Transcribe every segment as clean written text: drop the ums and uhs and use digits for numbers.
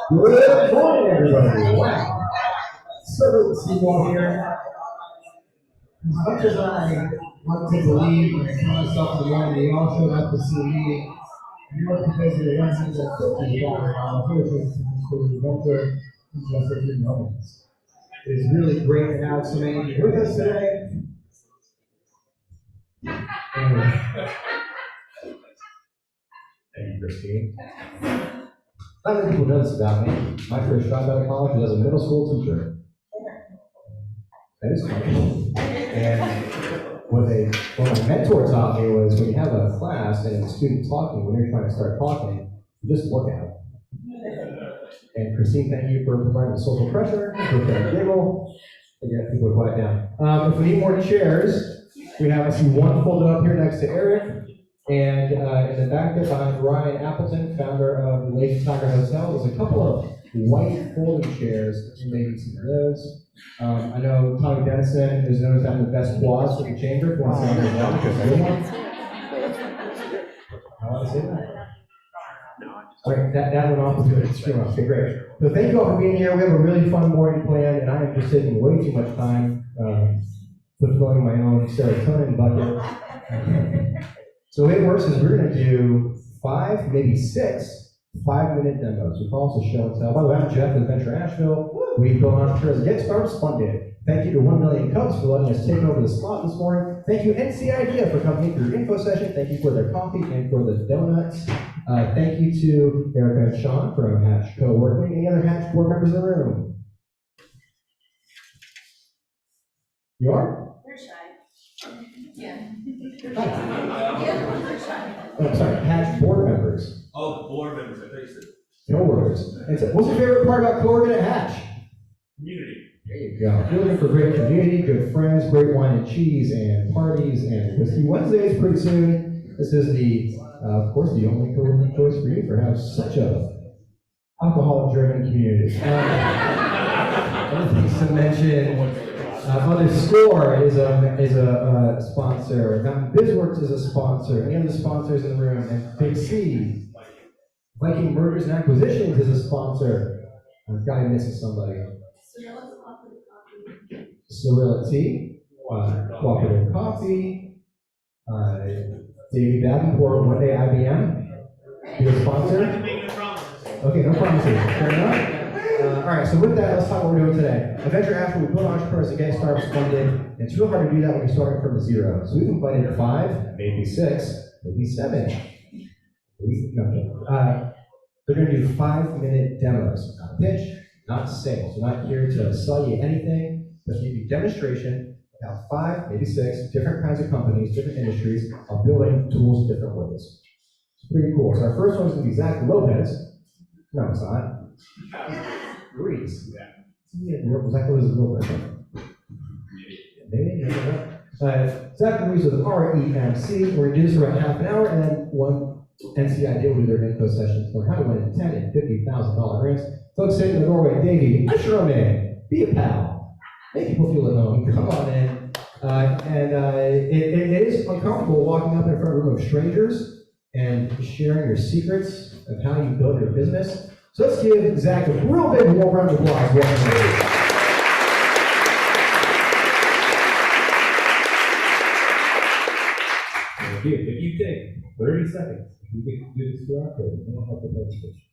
Good morning, everybody. Wow. So good to see you all here. As much as I want to believe and tell myself in the morning, they all showed up to see me. More because of the reasons that took me down our vision to adventure in just a few moments. It is really great to have so many of you with us today. Thank you, Christine. Not many people know this about me. My first job out of college was as a middle school teacher. That is funny. And what my mentor taught me was when you have a class and a student talking, when you're trying to start talking, you just look at them. And Christine, thank you for providing the social pressure, for that giggle. Again, people are quiet down. If we need more chairs, we have, I see one folded up here next to Eric. And in the back there behind Ryan Appleton, founder of the Lazy Tiger Hotel, there's a couple of white folding chairs, and maybe some of those. I know Tommy Dennison is known as having the best quads for the chamber. If you want to say that, because I want to say that. All right, that went off. Screw off. Okay, great. So thank you all for being here. We have a really fun morning planned, and I am just taking way too much time fulfilling my own serotonin bucket. So the way it works is we're going to do 5, maybe 6 5-minute demos. We can also show and tell. By the way, I'm Jeff with Adventure Asheville. We build entrepreneurs and get started funded. Thank you to 1 Million Cups for letting us take over the slot this morning. Thank you NC Idea for coming through your info session. Thank you for their coffee and for the donuts. Thank you to Erica and Sean from Hatch Co-working. Any other Hatch board members in the room? You are? We're shy. Yeah. Oh, sorry, Hatch board members. Oh, board members, I thought you said. Co-workers. What's your favorite part about co-working at Hatch? Community. There you go. If you're looking for great community, good friends, great wine and cheese, and parties, and Whiskey Wednesdays pretty soon. This is the, of course, the only co-working choice for you for having such a alcohol-driven community. Other things to mention. Underscore is a sponsor. Mountain Bizworks is a sponsor. Any other sponsors in the room? And Big C, Viking Mergers and Acquisitions is a sponsor. I've got to miss somebody. Sterility, Cooperative Coffee, Davey Davenport, One Day IBM, be a sponsor. Okay, no promises. Fair enough. All right, so with that, let's talk about what we're doing today. Adventure Asheville, we build entrepreneurs to get startups funded, and it's real hard to do that when you're starting from zero. So we've invited 5, maybe 6, maybe 7. They're going to do 5-minute demos, not pitch, not sales. We're not here to sell you anything, but give you demonstration of how 5, maybe 6 different kinds of companies, different industries are building tools in different ways. It's pretty cool. So our first one is going to be Zach Lopez. No, it's not. Ruiz. Yeah. Zach Lopez is a real person. Maybe. Zach Ruiz with an REMC. We're going to do this for about half an hour, and then one NC Idea will do their info session for how to win $10,000 and $50,000 grants. Folks sitting in the doorway, Davey, usher them in. Be a pal. Make people feel at home. Come on in. It is uncomfortable walking up in front of a room of strangers and sharing your secrets of how you build your business. So let's give Zach a real big warm round of applause. If you take 30 seconds, you can do this QR code, and it'll help the presentation.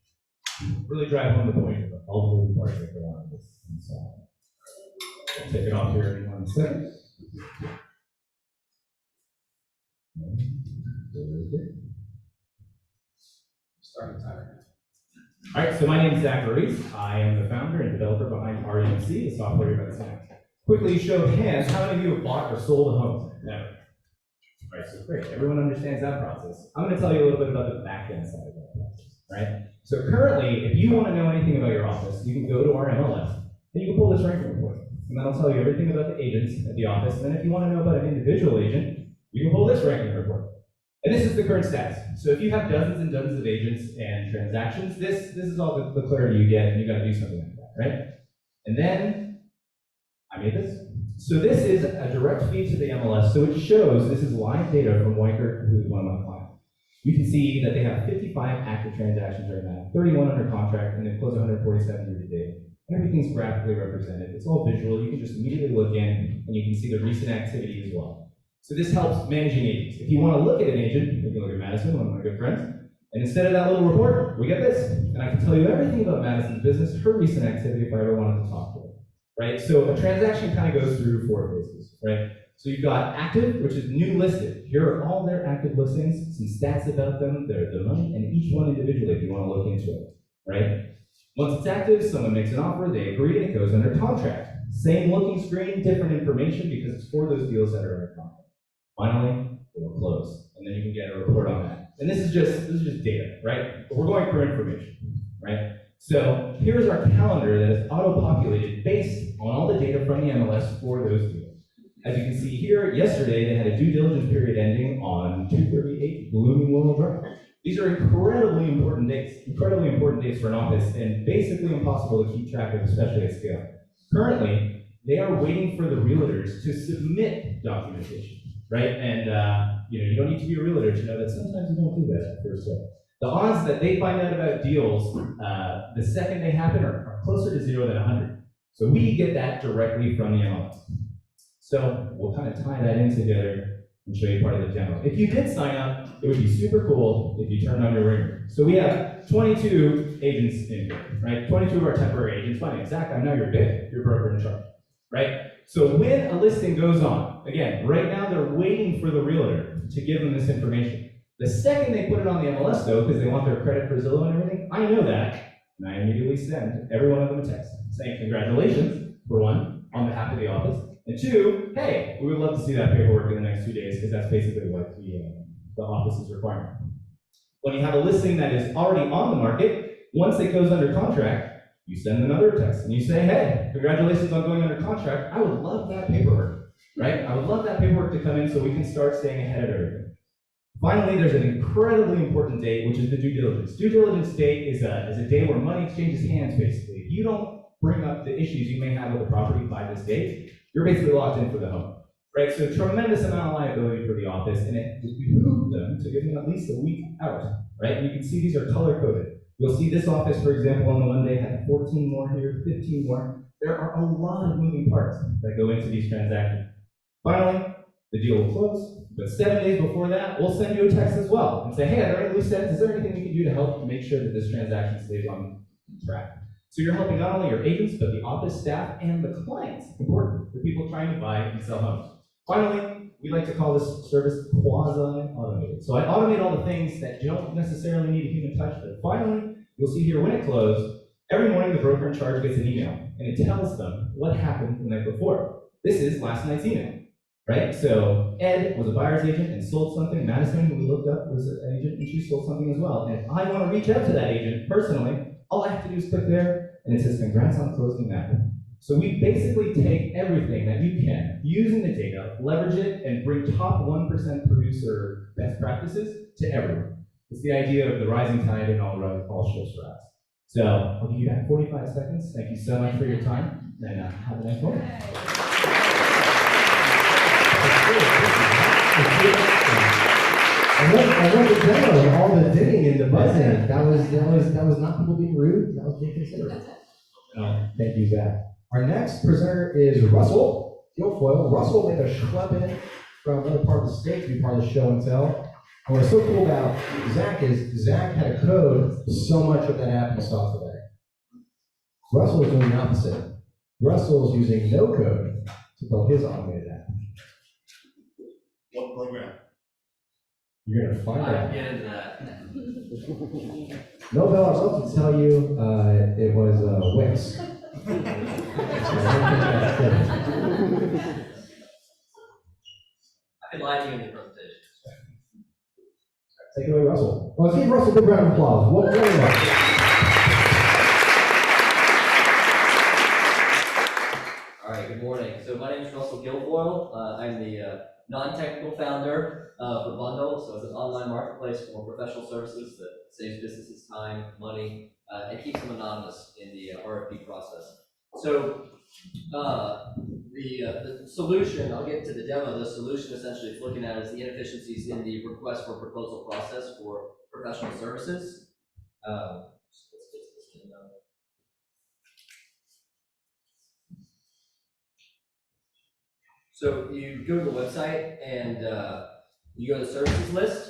Really drive home the point of all the parts that go on this inside. I'll take it off here in 1 second. Starting timer. All right, so my name is Zach Ruiz. I am the founder and developer behind REMC, the software you're about to see. Quickly show of hands, how many of you have bought or sold a home? Never. All right, so great. Everyone understands that process. I'm going to tell you a little bit about the back-end side of that process, right? So currently, if you want to know anything about your office, you can go to our MLS, and you can pull this ranking report. And that'll tell you everything about the agents at the office. And then if you want to know about an individual agent, you can pull this ranking report. And this is the current status. So if you have dozens and dozens of agents and transactions, this is all the clarity you get, and you got to do something like that, right? And then I made this. So this is a direct feed to the MLS. So it shows, this is live data from Weicker, who is one of my clients. You can see that they have 55 active transactions right now, 31 under contract, and they closed 147 year to date. Everything's graphically represented. It's all visual. You can just immediately look in, and you can see the recent activity as well. So this helps managing agents. If you want to look at an agent, you can look at Madison, one of my good friends, and instead of that little report, we get this. And I can tell you everything about Madison's business, her recent activity, if I ever wanted to talk to her. Right? So a transaction kind of goes through 4 phases, right? So you've got active, which is new listed. Here are all their active listings, some stats about them, their money, and each one individually if you want to look into it, right? Once it's active, someone makes an offer, they agree, and it goes under contract. Same looking screen, different information because it's for those deals that are under contract. Finally, it will close, and then you can get a report on that. And this is just data, right? But we're going for information, right? So here's our calendar that is auto-populated based on all the data from the MLS for those deals. As you can see here, yesterday they had a due diligence period ending on 238 Blooming Willow Drive. These are incredibly important dates for an office, and basically impossible to keep track of, especially at scale. Currently, they are waiting for the realtors to submit documentation, right? And you don't need to be a realtor to know that sometimes you don't do that at first day. The odds that they find out about deals the second they happen are closer to 0 than 100. So we get that directly from the MLS. So we'll kind of tie that in together and show you part of the demo. If you did sign up, it would be super cool if you turned on your ringer. So we have 22 agents in here, right? 22 of our temporary agents. Fine, Zach, I know you're big, you're broker in charge, right? So when a listing goes on, again, right now they're waiting for the realtor to give them this information. The second they put it on the MLS though, because they want their credit for Zillow and everything, I know that, and I immediately send every one of them a text saying congratulations, for one, on behalf of the office, and 2, hey, we would love to see that paperwork in the next 2 days because that's basically what the office is requiring. When you have a listing that is already on the market, once it goes under contract, you send another text and you say, hey, congratulations on going under contract. I would love that paperwork, right? I would love that paperwork to come in so we can start staying ahead of everything. Finally, there's an incredibly important date, which is the due diligence. Due diligence date is a day where money exchanges hands, basically. If you don't bring up the issues you may have with the property by this date, you're basically locked in for the home, right? So tremendous amount of liability for the office, and it behooves them to give them at least a week out, right? And you can see these are color-coded. You'll see this office, for example, on the one day had 14 more here, 15 more. There are a lot of moving parts that go into these transactions. Finally, the deal will close, but 7 days before that, we'll send you a text as well and say, hey, are there any loose ends? Is there anything we can do to help make sure that this transaction stays on track? So you're helping not only your agents, but the office staff and the clients. Important, the people trying to buy and sell homes. Finally, we like to call this service quasi-automated. So I automate all the things that don't necessarily need a human touch, but finally, you'll see here when it closed, every morning the broker in charge gets an email, and it tells them what happened the night before. This is last night's email, right? So Ed was a buyer's agent and sold something. Madison, who we looked up, was an agent, and she sold something as well. And if I want to reach out to that agent personally, all I have to do is click there, and it says, congrats on closing that. So we basically take everything that you can, using the data, leverage it, and bring top 1% producer best practices to everyone. It's the idea of the rising tide and all ships rise. So I'll give you back 45 seconds. Thank you so much for your time, and have a nice morning. I love the demo and all the digging and the buzzing. That was not people being rude. That was being considerate. Thank you, Zach. Our next presenter is Russell Guilfoyle. Russell made a schlep in from another part of the state to be part of the show and tell. And what's so cool about Zach is Zach had a code so much of that app you saw today. Russell is doing the opposite. Russell is using no code to build his automated app. What program? You're going to find I out. get into that. No, Bill, I was about to tell you it was Wix. I can lie to you in the presentation. Take it away, Russell. Well, let's give Russell a big round of applause. What are you? All right, good morning. So my name is Russell Guilfoyle. I'm the non-technical founder for Bundle. So it's an online marketplace for professional services that saves businesses time, money, and keeps them anonymous in the RFP process. So the solution, I'll get to the demo, the solution essentially is looking at is the inefficiencies in the request for proposal process for professional services. So let's get to this demo. So you go to the website and you go to the services list.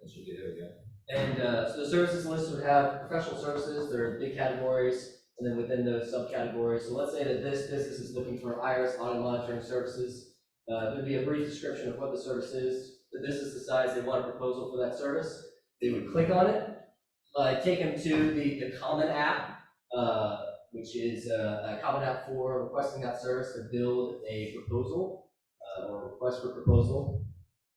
That should be, there we go. And so the services list would have professional services, there are big categories, and then within those subcategories. So let's say that this business is looking for IRS audit monitoring services. There'd be a brief description of what the service is. The business decides they want a proposal for that service. They would click on it, take them to the Common app, which is a Common app for requesting that service to build a proposal or request for proposal.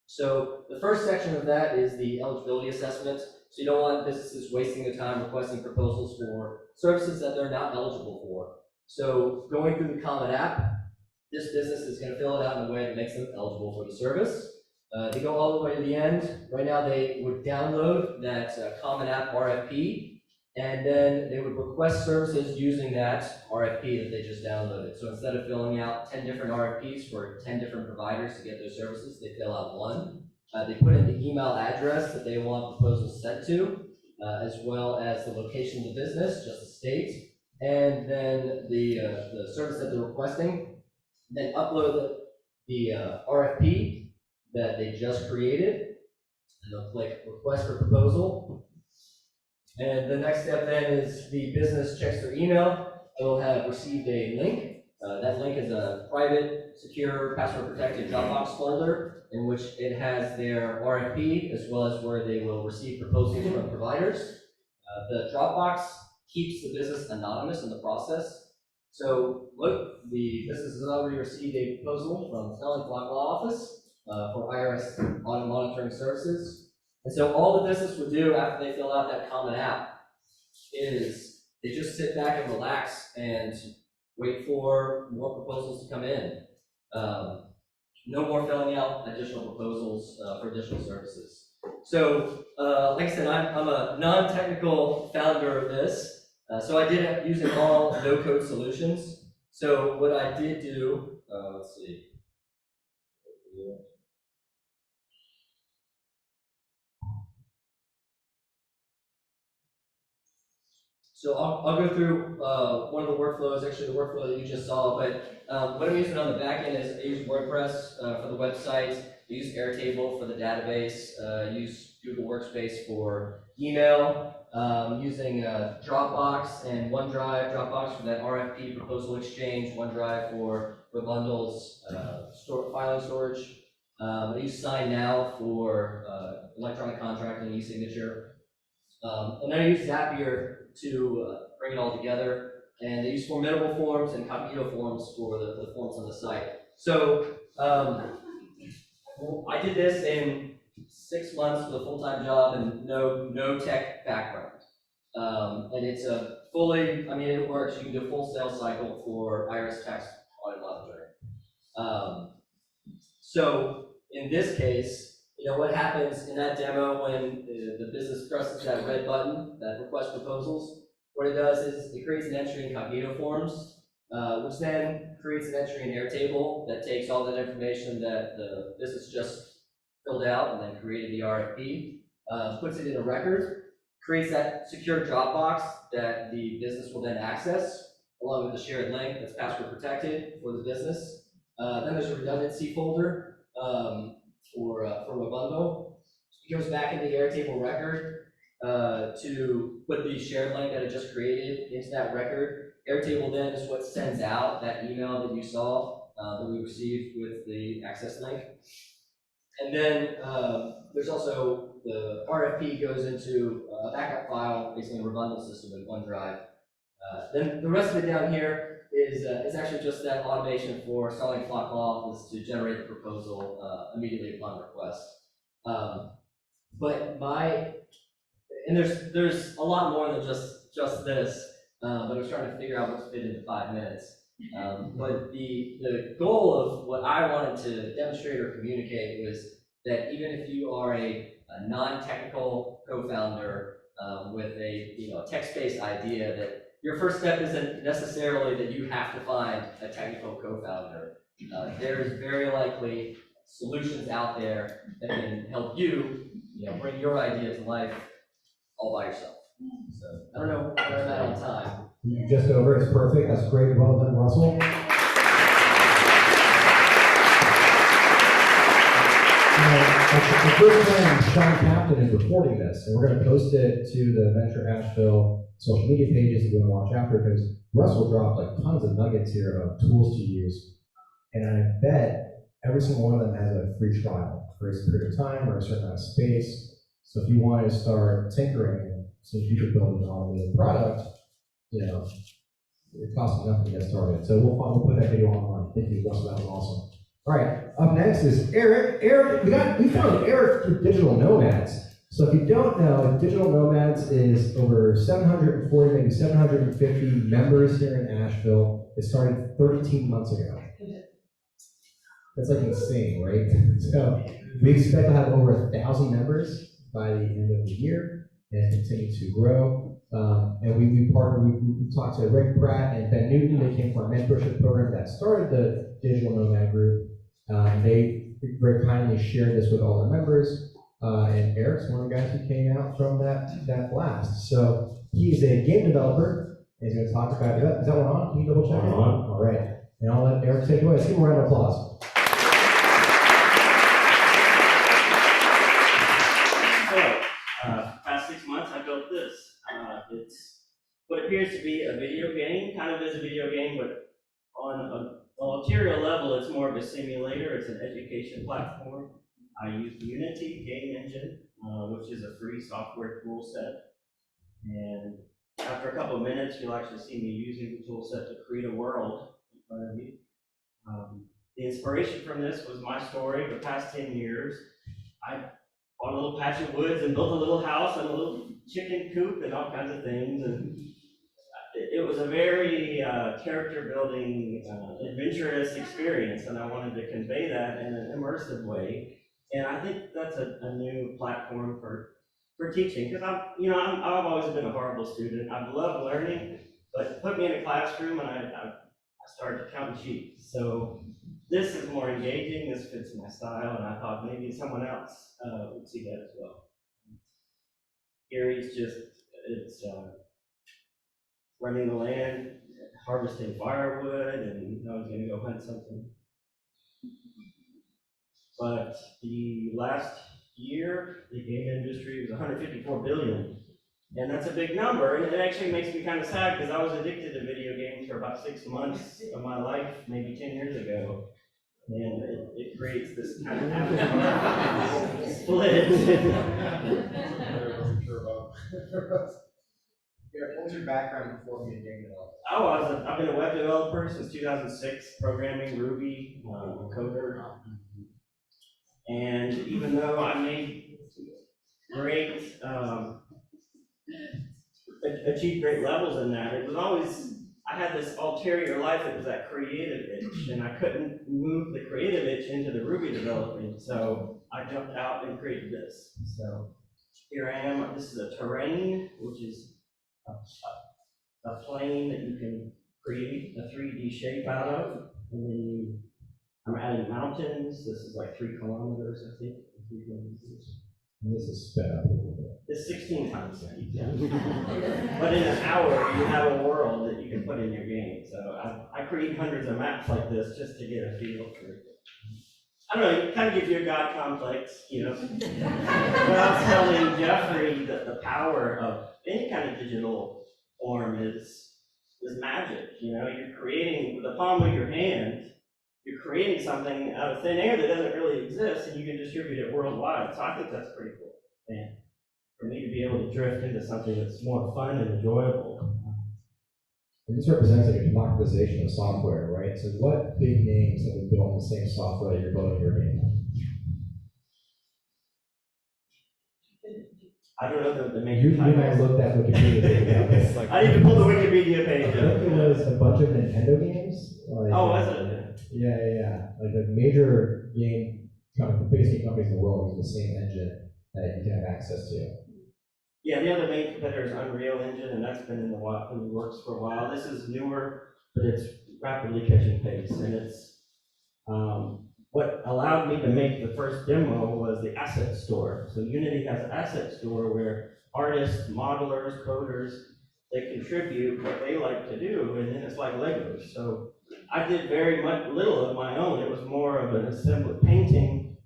So the first section of that is the eligibility assessment. So you don't want businesses wasting their time requesting proposals for services that they're not eligible for. So going through the Common app, this business is going to fill it out in a way that makes them eligible for the service. They go all the way to the end. Right now they would download that Common app RFP, and then they would request services using that RFP that they just downloaded. So instead of filling out 10 different RFPs for 10 different providers to get those services, they fill out one. They put in the email address that they want proposals sent to, as well as the location of the business, just the state, and then the service that they're requesting. Then upload the RFP that they just created, and they'll click request for proposal. And the next step then is the business checks their email. They'll have received a link. That link is a private, secure, password-protected Dropbox folder in which it has their RFP as well as where they will receive proposals from providers. The Dropbox keeps the business anonymous in the process. So look, the business has already received a proposal from Snelling Block Law Office for IRS audit monitoring services. And so all the business would do after they fill out that Common app is they just sit back and relax and wait for more proposals to come in. No more filling out additional proposals for additional services. So, like I said, I'm a non-technical founder of this. So I did it using all no-code solutions. So what I did do, let's see. So I'll go through one of the workflows, actually the workflow that you just saw, but what I'm using on the back end is I use WordPress for the website, I use Airtable for the database, use Google Workspace for email, using Dropbox and OneDrive. Dropbox for that RFP proposal exchange, OneDrive for bundles, filing storage. I use SignNow for electronic contracting, e-signature. And then I use Zapier to bring it all together. And they use formidable forms and Cognito forms for the forms on the site. So I did this in 6 months with a full-time job and no tech background. And it's a fully, I mean, it works. You can do a full sales cycle for IRS tax audit monitoring. So in this case, you know, what happens in that demo when the business presses that red button, that request proposals, what it does is it creates an entry in Cognito forms, which then creates an entry in Airtable that takes all that information that the business just filled out and then created the RFP, puts it in a record, creates that secure Dropbox that the business will then access, along with the shared link that's password protected for the business. Then there's a redundancy folder for a bundle. It goes back into the Airtable record to put the shared link that it just created into that record. Airtable then is what sends out that email that you saw that we received with the access link. And then there's also the RFP goes into a backup file, basically a bundle system in OneDrive. Then the rest of it down here is actually just that automation for Snelling Block Law Office to generate the proposal immediately upon request. And there's a lot more than just this, but I was trying to figure out what to fit into 5 minutes. But the goal of what I wanted to demonstrate or communicate was that even if you are a non-technical co-founder with a text-based idea, that your first step isn't necessarily that you have to find a technical co-founder. There's very likely solutions out there that can help you, bring your idea to life all by yourself. So I don't know where I'm at on time. Just over, it's perfect. That's great. Well done, Russell. The first time Sean Captain is recording this, and we're going to post it to the Venture Asheville social media pages if you want to watch after, because Russell dropped like tons of nuggets here of tools to use, and I bet every single one of them has a free trial for a period of time or a certain amount of space. So if you wanted to start tinkering, so you could build an automated product, it costs nothing to get started. So we'll put that video online. Thank you, Russell. That was awesome. All right, up next is Eric. Eric, we found Eric through Digital Nomads. So if you don't know, Digital Nomads is over 740, maybe 750 members here in Asheville. It started 13 months ago. That's like insane, right? So we expect to have over 1,000 members by the end of the year and continue to grow. And we partnered, we talked to Rick Pratt and Ben Newton. They came from our mentorship program that started the Digital Nomad Group. They very kindly shared this with all their members. And Eric's one of the guys who came out from that blast. So he's a game developer, and he's going to talk about it. Is that one on? Can you double check it? All right. And I'll let Eric take it away. Let's give him a round of applause. Past 6 months, I built this. It's what appears to be a video game, kind of is a video game, but on an ulterior level, it's more of a simulator. It's an education platform. I use Unity game engine, which is a free software tool set. And after a couple of minutes, you'll actually see me using the tool set to create a world in front of you. The inspiration from this was my story. The past 10 years, I bought a little patch of woods and built a little house and a little chicken coop and all kinds of things. And it was a very character-building, adventurous experience, and I wanted to convey that in an immersive way. And I think that's a new platform for teaching, because I've always been a horrible student. I've loved learning, but put me in a classroom and I started counting sheep. So this is more engaging. This fits my style, and I thought maybe someone else would see that as well. Erie's it's running the land, harvesting firewood, and I was going to go hunt something. But the last year, the game industry was 154 billion. And that's a big number, and it actually makes me kind of sad because I was addicted to video games for about 6 months of my life, maybe 10 years ago. And it creates this kind of split. What was your background before being a game developer? Oh, I've been a web developer since 2006, programming Ruby, coder. And even though I made achieved great levels in that, it was always, I had this ulterior life that was that creative itch, and I couldn't move the creative itch into the Ruby development, so I jumped out and created this. So here I am. This is a terrain, which is a plane that you can create a 3D shape out of, and then I'm adding mountains. This is like 3 kilometers, I think. 3 kilometers. And this is sped up a little bit. It's 16 times that you can. But in an hour, you have a world that you can put in your game. So I create hundreds of maps like this just to get a feel for it. I don't know, it kind of gives you a God complex, But I was telling Jeffrey that the power of any kind of digital form is magic. You're creating with the palm of your hand. You're creating something out of thin air that doesn't really exist, and you can distribute it worldwide. So I think that's pretty cool. And for me to be able to drift into something that's more fun and enjoyable. And this represents like a democratization of software, right? So what big names have been building the same software that you're building your game on? I don't know the You major might titles. look that Wikipedia page up. It's like, I need to pull the Wikipedia I page think up. it was a bunch of Nintendo games. Like, Oh, was it? Yeah. Like the major game company, the biggest game companies in the world use the same engine that you can have access to. Yeah, the other main competitor is Unreal Engine, and that's been in the works for a while. This is newer, but it's rapidly catching pace, and it's what allowed me to make the first demo was the asset store. So Unity has an asset store where artists, modelers, coders, they contribute what they like to do, and then it's like Legos. So I did very little of my own. It was more of an assembly, painting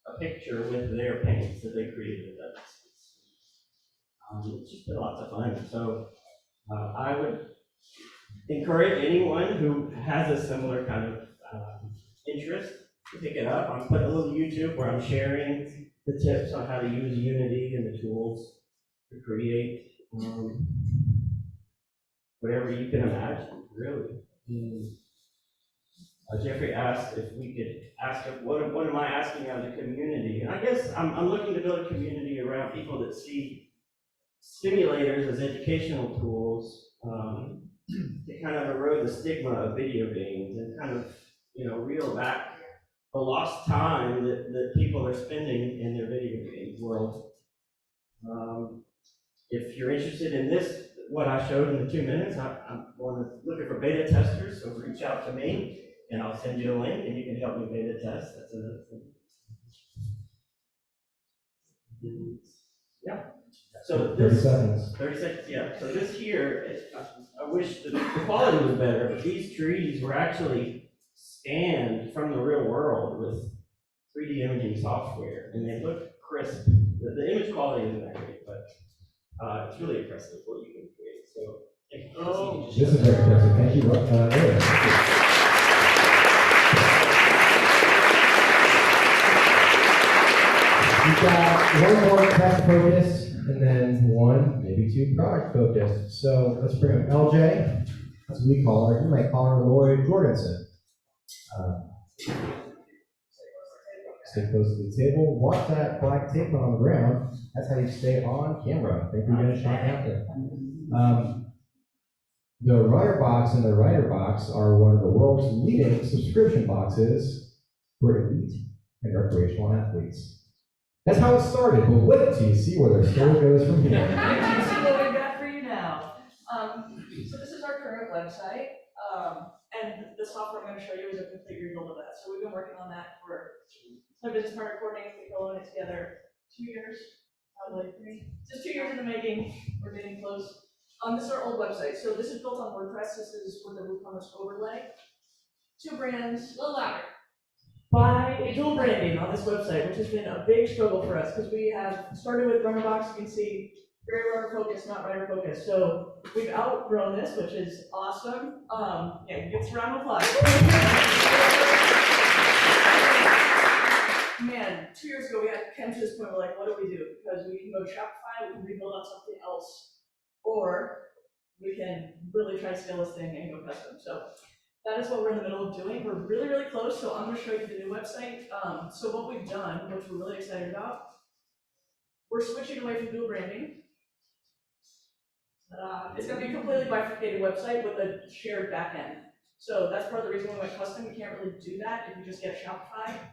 a picture with their paints that they created. It's just been lots of fun. So I would encourage anyone who has a similar kind of interest to pick it up. I'm putting a little YouTube where I'm sharing the tips on how to use Unity and the tools to create whatever you can imagine, really. Jeffrey asked if we could ask, what am I asking of the community? And I guess I'm looking to build a community around people that see simulators as educational tools to kind of erode the stigma of video games and kind of, reel back the lost time that people are spending in their video game world. If you're interested in this, what I showed in the 2 minutes, I'm looking for beta testers, so reach out to me and I'll send you a link and you can help me beta test. That's another thing. Yeah. So 30 this, seconds. 30 seconds, yeah. So this here, I wish the quality was better, but these trees were actually scanned from the real world with 3D imaging software, and they look crisp. The image quality isn't that great, but it's really impressive what you can create. So, This is very impressive. Thank you, Eric. We've got one more tech focused, and then one, maybe two product focused. So let's bring up LJ. That's what we call her. You might call her Lori Jorgensen. Stay close to the table. Watch that black tape on the ground. That's how you stay on camera. Thank you again, Sean Hampton. The Runner Box and the Writer Box are one of the world's leading subscription boxes for elite and recreational athletes. That's how it started, but wait till you see where their story goes from here. Let's see what we've got for you now. So this is our current website, and the software I'm going to show you is a complete rebuild of that. So we've been working on that for my business partner coordinating, we go on it together 2 years, probably 3. Just 2 years in the making. We're getting close. This is our old website. So this is built on WordPress. This is with the WooCommerce overlay. 2 brands. A little louder. By dual branding on this website, which has been a big struggle for us because we have started with Runner Box. You can see very runner focused, not writer focused. So we've outgrown this, which is awesome. Yeah, give us a round of applause. Man, 2 years ago we had come to this point. We're like, what do we do? Because we can go to Shopify, we can rebuild on something else, or we can really try to scale this thing and go custom. So that is what we're in the middle of doing. We're really, really close, so I'm going to show you the new website. So what we've done, which we're really excited about, we're switching away from dual branding. It's going to be a completely bifurcated website with a shared backend. So that's part of the reason we went custom. We can't really do that if you just get Shopify.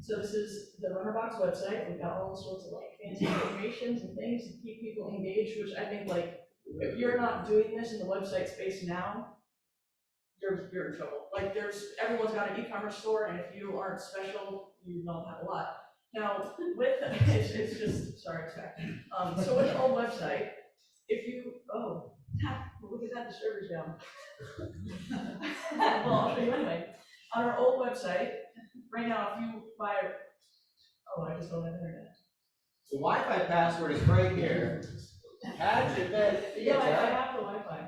So this is the Runnerbox website. We've got all sorts of like fancy animations and things to keep people engaged, which I think like if you're not doing this in the website space now, you're in trouble. Like everyone's got an e-commerce store, and if you aren't special, you don't have a lot. Now with it's just sorry, it's back. So with the old website, if you look at that, the server's down. Well, I'll show you anyway. On our old website, right now, if you buy I just don't have internet. The Wi-Fi password is right here. Hatch Event Yeah, I Theater, have the Wi-Fi.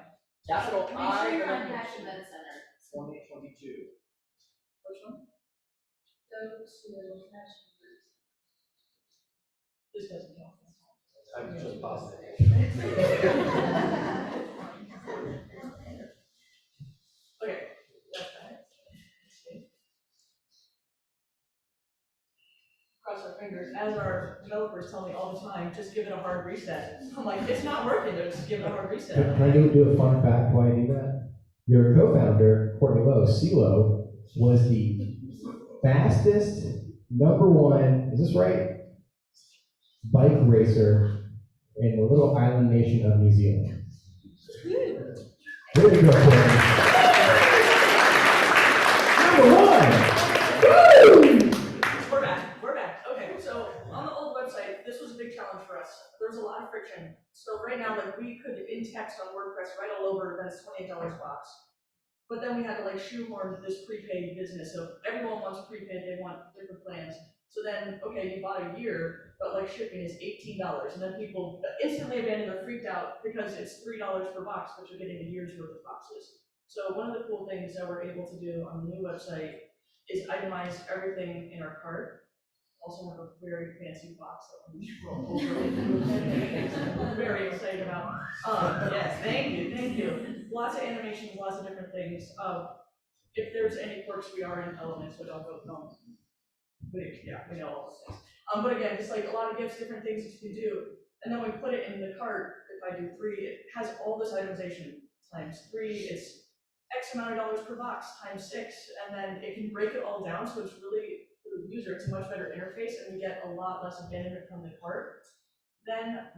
capital Make I. sure you're on and Hatch Event Center. 2022. Which one? Go to Hatch. This doesn't count. I'm just pausing. Okay, that's that. Cross our fingers, as our developers tell me all the time, just give it a hard reset. I'm like, it's not working, just give it a hard reset. Can I do a fun fact why I do that? Your co-founder, Courtney Lowe, CeeLo, was the fastest #1, is this right? Bike racer in the little island nation of New Zealand. There we go, Courtney. Number one. We're back. Okay, so on the old website, this was a big challenge for us. There was a lot of friction. So right now, like we could in text on WordPress write all over that it's $28 box. But then we had to like shoehorn this prepaid business. So everyone wants prepaid, they want different plans. So then, okay, you bought a year, but like shipping is $18. And then people instantly abandon, they're freaked out because it's $3 per box, but you're getting a year's worth of boxes. So one of the cool things that we're able to do on the new website is itemize everything in our cart. Also have a very fancy box that we roll over. We're very excited about. Yes, thank you. Lots of animations, lots of different things. If there's any quirks, we are in Elements, so don't. We know all those things. But again, just like a lot of gifts, different things that you can do. And then we put it in the cart. If I do 3, it has all this itemization times 3. It's X amount of dollars per box times 6, and then it can break it all down. So it's really, for the user, it's a much better interface, and we get a lot less abandonment from the cart. Then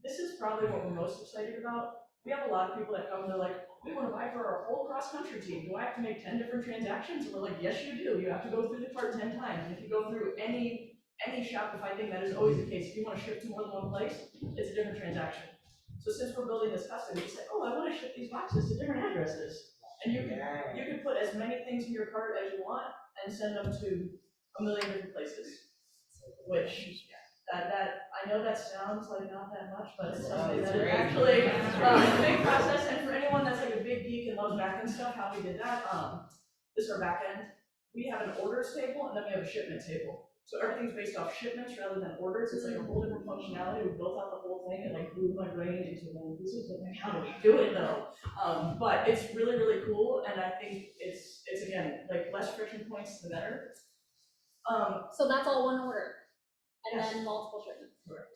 this is probably what we're most excited about. We have a lot of people that come, they're like, we want to buy for our whole cross-country team. Do I have to make 10 different transactions? And we're like, yes, you do. You have to go through the cart 10 times. And if you go through any Shopify thing, that is always the case. If you want to ship to more than one place, it's a different transaction. So since we're building this custom, you say, oh, I want to ship these boxes to different addresses. And you can put as many things in your cart as you want and send them to a million different places. Which, I know that sounds like not that much, but it's something that is actually a big process. And for anyone that's like a big geek and loves backend stuff, how we did that, this is our backend. We have an orders table and then we have a shipment table. So everything's based off shipments rather than orders. It's like a whole different functionality. We built out the whole thing and like blew my brain into one pieces. But like, how do we do it though? But it's really, really cool, and I think it's again like less friction points the better. So that's all one order, and Yes. then multiple shipments. Correct.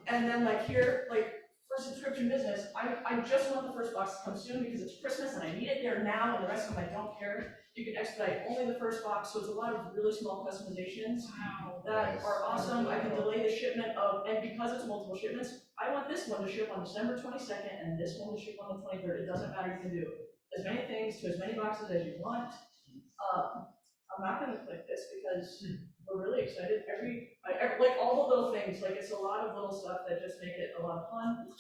And then like here, like for subscription business, I just want the first box to come soon because it's Christmas and I need it there now, and the rest of them I don't care. You can expedite only the first box, so it's a lot of really small customizations that are awesome. I can delay the shipment of, and because it's multiple shipments, I want this one to ship on December 22nd and this one to ship on the 23rd. It doesn't matter, you can do as many things to as many boxes as you want. I'm not gonna click this because we're really excited. Like all the little things, like it's a lot of little stuff that just make it a lot of fun.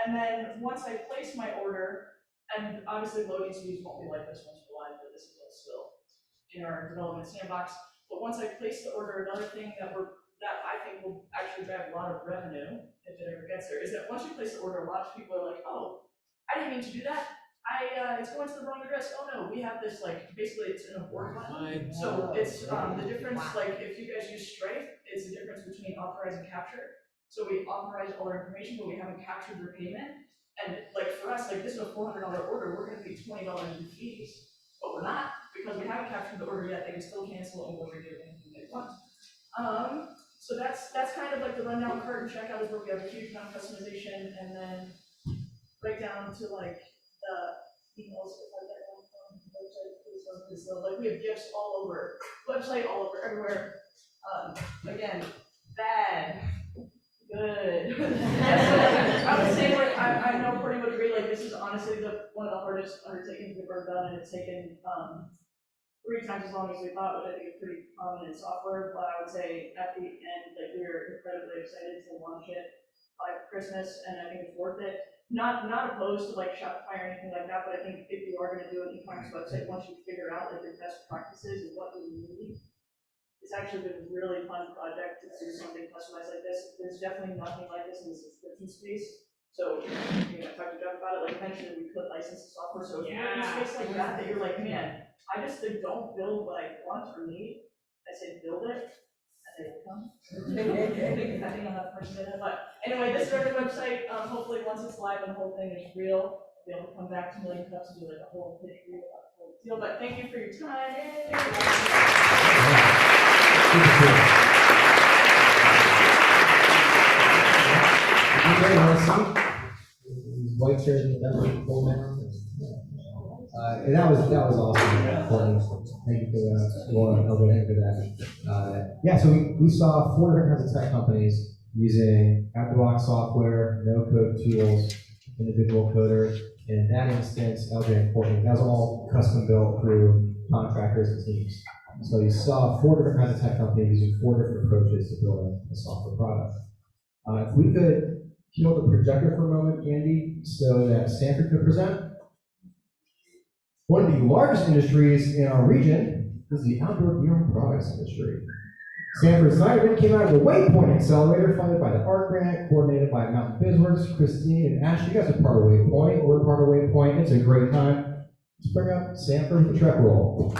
And then once I place my order, and obviously loading speeds won't be like this once we're live, but this is all still in our development sandbox. But once I place the order, another thing that I think will actually drive a lot of revenue, if it ever gets there, is that once you place the order, a lot of people are like, oh, I didn't mean to do that. It's going to the wrong address. Oh no, we have this like, basically it's an abort button. So it's the difference, like if you guys use Stripe, it's the difference between authorize and capture. So we authorize all our information, but we haven't captured their payment. And like for us, like this is a $400 order, we're gonna pay $20 in fees, but we're not, because we haven't captured the order yet. They can still cancel and go redo anything they want. So that's kind of like the rundown. Cart and checkout is where we have a huge amount of customization, and then right down to like the emails, if I get one from the website, please don't, because like we have gifts all over, website all over, everywhere. Again, bad. Good. I would say, like, I know Courtney would agree, like, this is honestly one of the hardest undertakings we've ever done, and it's taken 3 times as long as we thought, which I think is pretty common in software. But I would say at the end, like, we were incredibly excited to launch it by Christmas, and I think it's worth it. Not opposed to like Shopify or anything like that, but I think if you are going to do an e-commerce website, once you figure out like your best practices and what you need, it's actually been a really fun project to do something customized like this. There's definitely nothing like this in the subscription space. So, I talked to Jeff about it, like eventually we could license the software. So if you're in a space like that you're like, man, I just don't build what I want or need, I say build it, and they will come. Depending on that person did it. But anyway, this is our website. Hopefully once it's live and the whole thing is real, I'll be able to come back to Million Cups and do like a whole big deal. But thank you for your time. White chairs in the back, full now. And that was awesome. Courtney. Thank you for that. Well, Elwood, thank you for that. Yeah, so we saw 4 different kinds of tech companies using out-the-box software, no-code tools, individual coder. And in that instance, LJ and Courtney, that was all custom built through contractors and teams. So you saw 4 different kinds of tech companies using 4 different approaches to build a software product. If we could kill the projector for a moment, Andy, so that Stanford could present. One of the largest industries in our region is the outdoor gear and products industry. Stanford Snyderman came out of the Waypoint Accelerator, funded by the ARC Grant, coordinated by Mountain BizWorks. Christine and Ash, you guys are part of Waypoint. We're part of Waypoint. It's a great time. Let's bring up Stanford with the truck roll.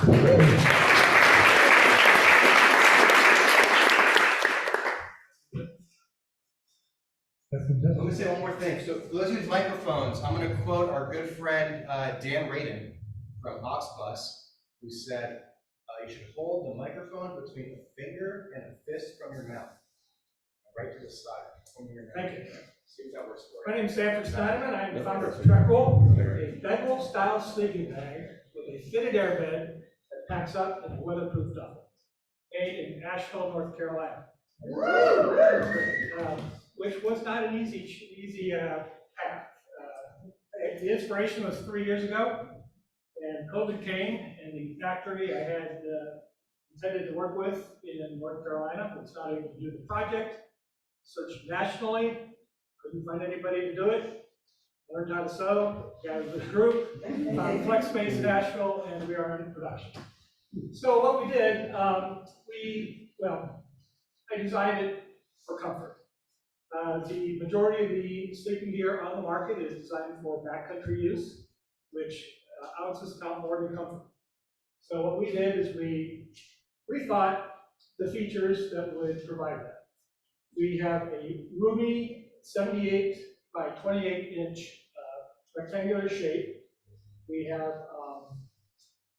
Let me say one more thing. So for those who use microphones, I'm going to quote our good friend Dan Radin from Oxbus, who said, you should hold the microphone between a finger and a fist from your mouth. Right to the side, from your mouth. Thank you. See if that works for My you. name is Sanford Steineman. I am the founder of Trek Roll, a bedroll style sleeping bag with a fitted airbed that packs up in a weatherproof duffel. Made in Asheville, North Carolina. Which was not an easy path. The inspiration was 3 years ago, and COVID came, and the factory I had intended to work with in North Carolina was not able to do the project. Searched nationally, couldn't find anybody to do it. Learned how to sew, gathered this group, found flex space in Asheville, and we are in production. So what we did, I designed it for comfort. The majority of the sleeping gear on the market is designed for backcountry use, which ounces count more than comfort. So what we did is we rethought the features that would provide that. We have a roomy 78 by 28 inch rectangular shape. We have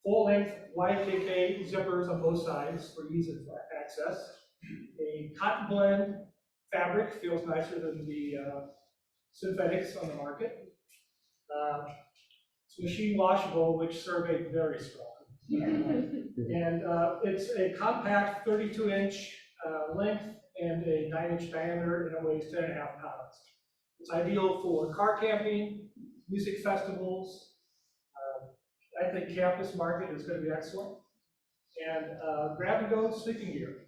full length YKK zippers on both sides for ease of access. A cotton blend fabric feels nicer than the synthetics on the market. It's machine washable, which surveyed very strong. And it's a compact 32 inch length and a 9-inch diameter, and it weighs 10.5 pounds. It's ideal for car camping, music festivals. I think campus market is going to be excellent. And grab and go sleeping gear.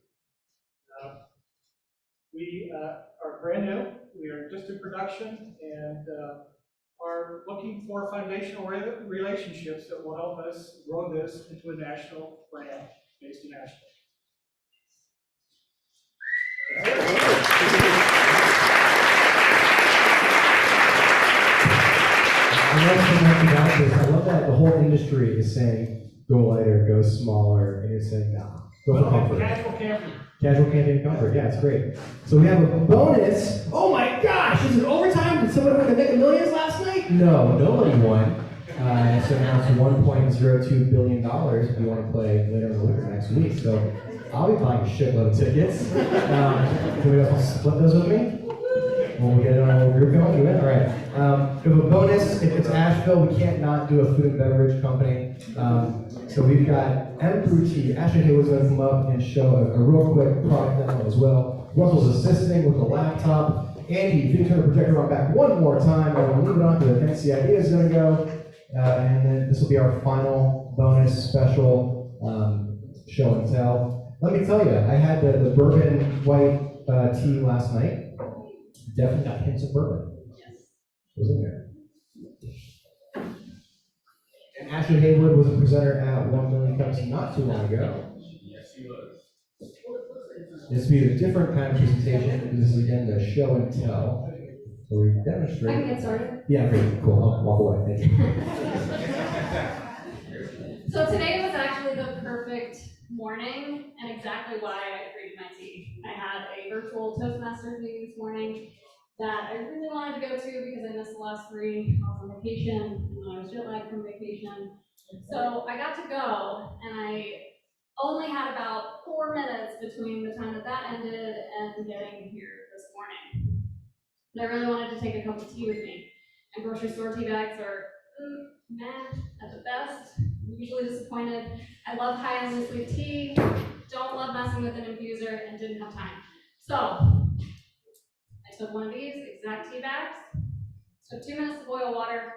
We are brand new. We are just in production and are looking for foundational relationships that will help us grow this into a national brand based in Asheville. I love that the whole industry is saying go lighter, go smaller, and you're saying no, go for comfort. Casual camping. Casual camping and comfort, yeah, it's great. So we have a bonus. Oh my gosh, is it overtime? Did someone win the Mega Millions last night? No, nobody won. So now it's $1.02 billion if you want to play later in the week or next week. So I'll be buying a shitload of tickets. Can we all split those with me? When we get on a little group going, you in? All right. We have a bonus. If it's Asheville, we can't not do a food and beverage company. So we've got M. Ashley Haywood's going to come up and show a real quick product demo as well. Russell's assisting with the laptop. Andy, if you can turn the projector on back one more time, and we'll move it on to the next idea is going to go. And then this will be our final bonus special show and tell. Let me tell you, I had the bourbon white tea last night. Definitely got hints of bourbon. Yes. Was in there. And Ashley Haywood was a presenter at 1 Million Cups not too long ago. Yes, he was. This will be a different kind of presentation. This is again the show and tell. So we demonstrate. I can get started. Yeah, great, cool. I'll walk away. Thank you. So today was actually the perfect morning and exactly why I created my tea. I had a virtual Toastmasters meeting this morning that I really wanted to go to because I missed the last 3. I was on vacation and I was jet lagged from vacation. So I got to go and I only had about 4 minutes between the time that ended and getting here this morning. But I really wanted to take a cup of tea with me. And grocery store tea bags are meh at the best. I'm usually disappointed. I love high-end loose leaf tea, don't love messing with an infuser, and didn't have time. So took one of these exact tea bags, took 2 minutes to boil water,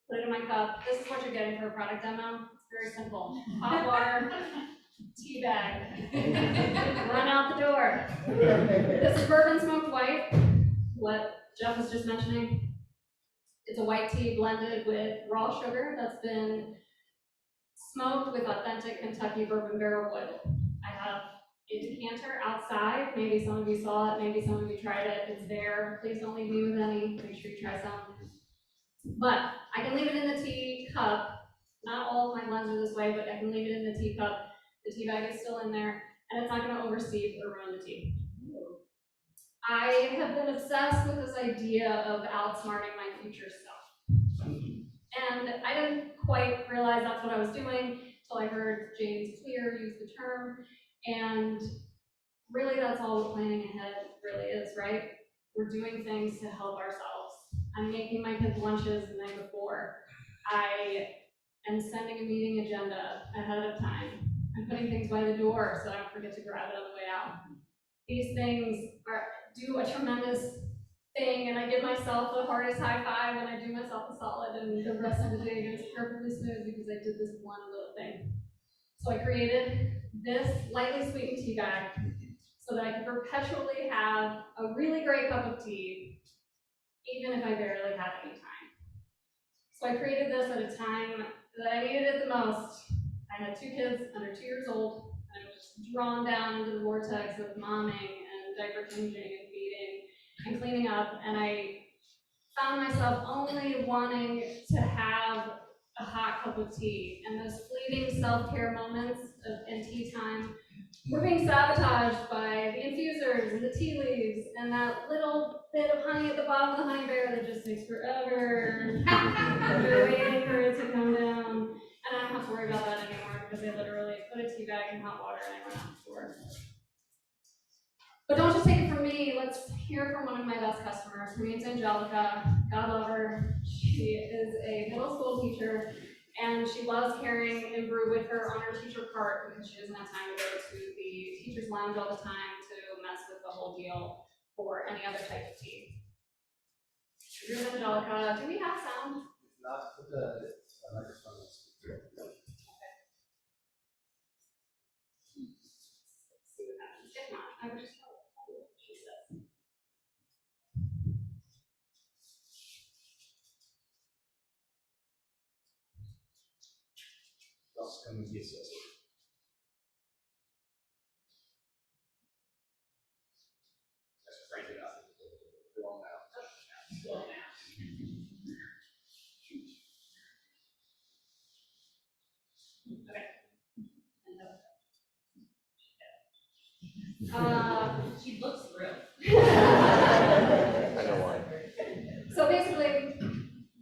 put it in my cup. This is what you're getting for a product demo. It's very simple. Hot water, tea bag, run out the door. This is bourbon smoked white, what Jeff was just mentioning. It's a white tea blended with raw sugar that's been smoked with authentic Kentucky bourbon barrel wood. I have a decanter outside. Maybe some of you saw it, maybe some of you tried it. It's there. Please don't leave me with any. Make sure you try some. But I can leave it in the tea cup. Not all of my blends are this way, but I can leave it in the tea cup. The tea bag is still in there, and it's not going to oversteep or ruin the tea. I have been obsessed with this idea of outsmarting my future self. And I didn't quite realize that's what I was doing until I heard James Clear use the term. And really, that's all what planning ahead really is, right? We're doing things to help ourselves. I'm making my kids' lunches the night before. I am sending a meeting agenda ahead of time. I'm putting things by the door so I don't forget to grab it on the way out. These things do a tremendous thing, and I give myself the hardest high five when I do myself a solid, and the rest of the day goes perfectly smooth because I did this one little thing. So I created this lightly sweetened tea bag so that I could perpetually have a really great cup of tea, even if I barely had any time. So I created this at a time that I needed it the most. I had 2 kids under 2 years old, and I was just drawn down into the vortex of momming and diaper changing and feeding and cleaning up, and I found myself only wanting to have a hot cup of tea, and those fleeting self-care moments in tea time were being sabotaged by the infusers and the tea leaves and that little bit of honey at the bottom of the honey bear that just takes forever. You're waiting for it to come down, and I don't have to worry about that anymore because I literally put a tea bag in hot water and I went out the door. But don't just take it from me. Let's hear from one of my best customers. Her name's Angelica. God love her. She is a middle school teacher, and she loves carrying and brew with her on her teacher cart because she doesn't have time to go to the teacher's lounge all the time to mess with the whole deal or any other type of tea. Here's Angelica. Do we have sound? Not put the microphone on speaker. See what happens. If not, I would just tell her what she says. Else come and get us. That's crank it up. Long now. She looks thrilled. I know why. So basically,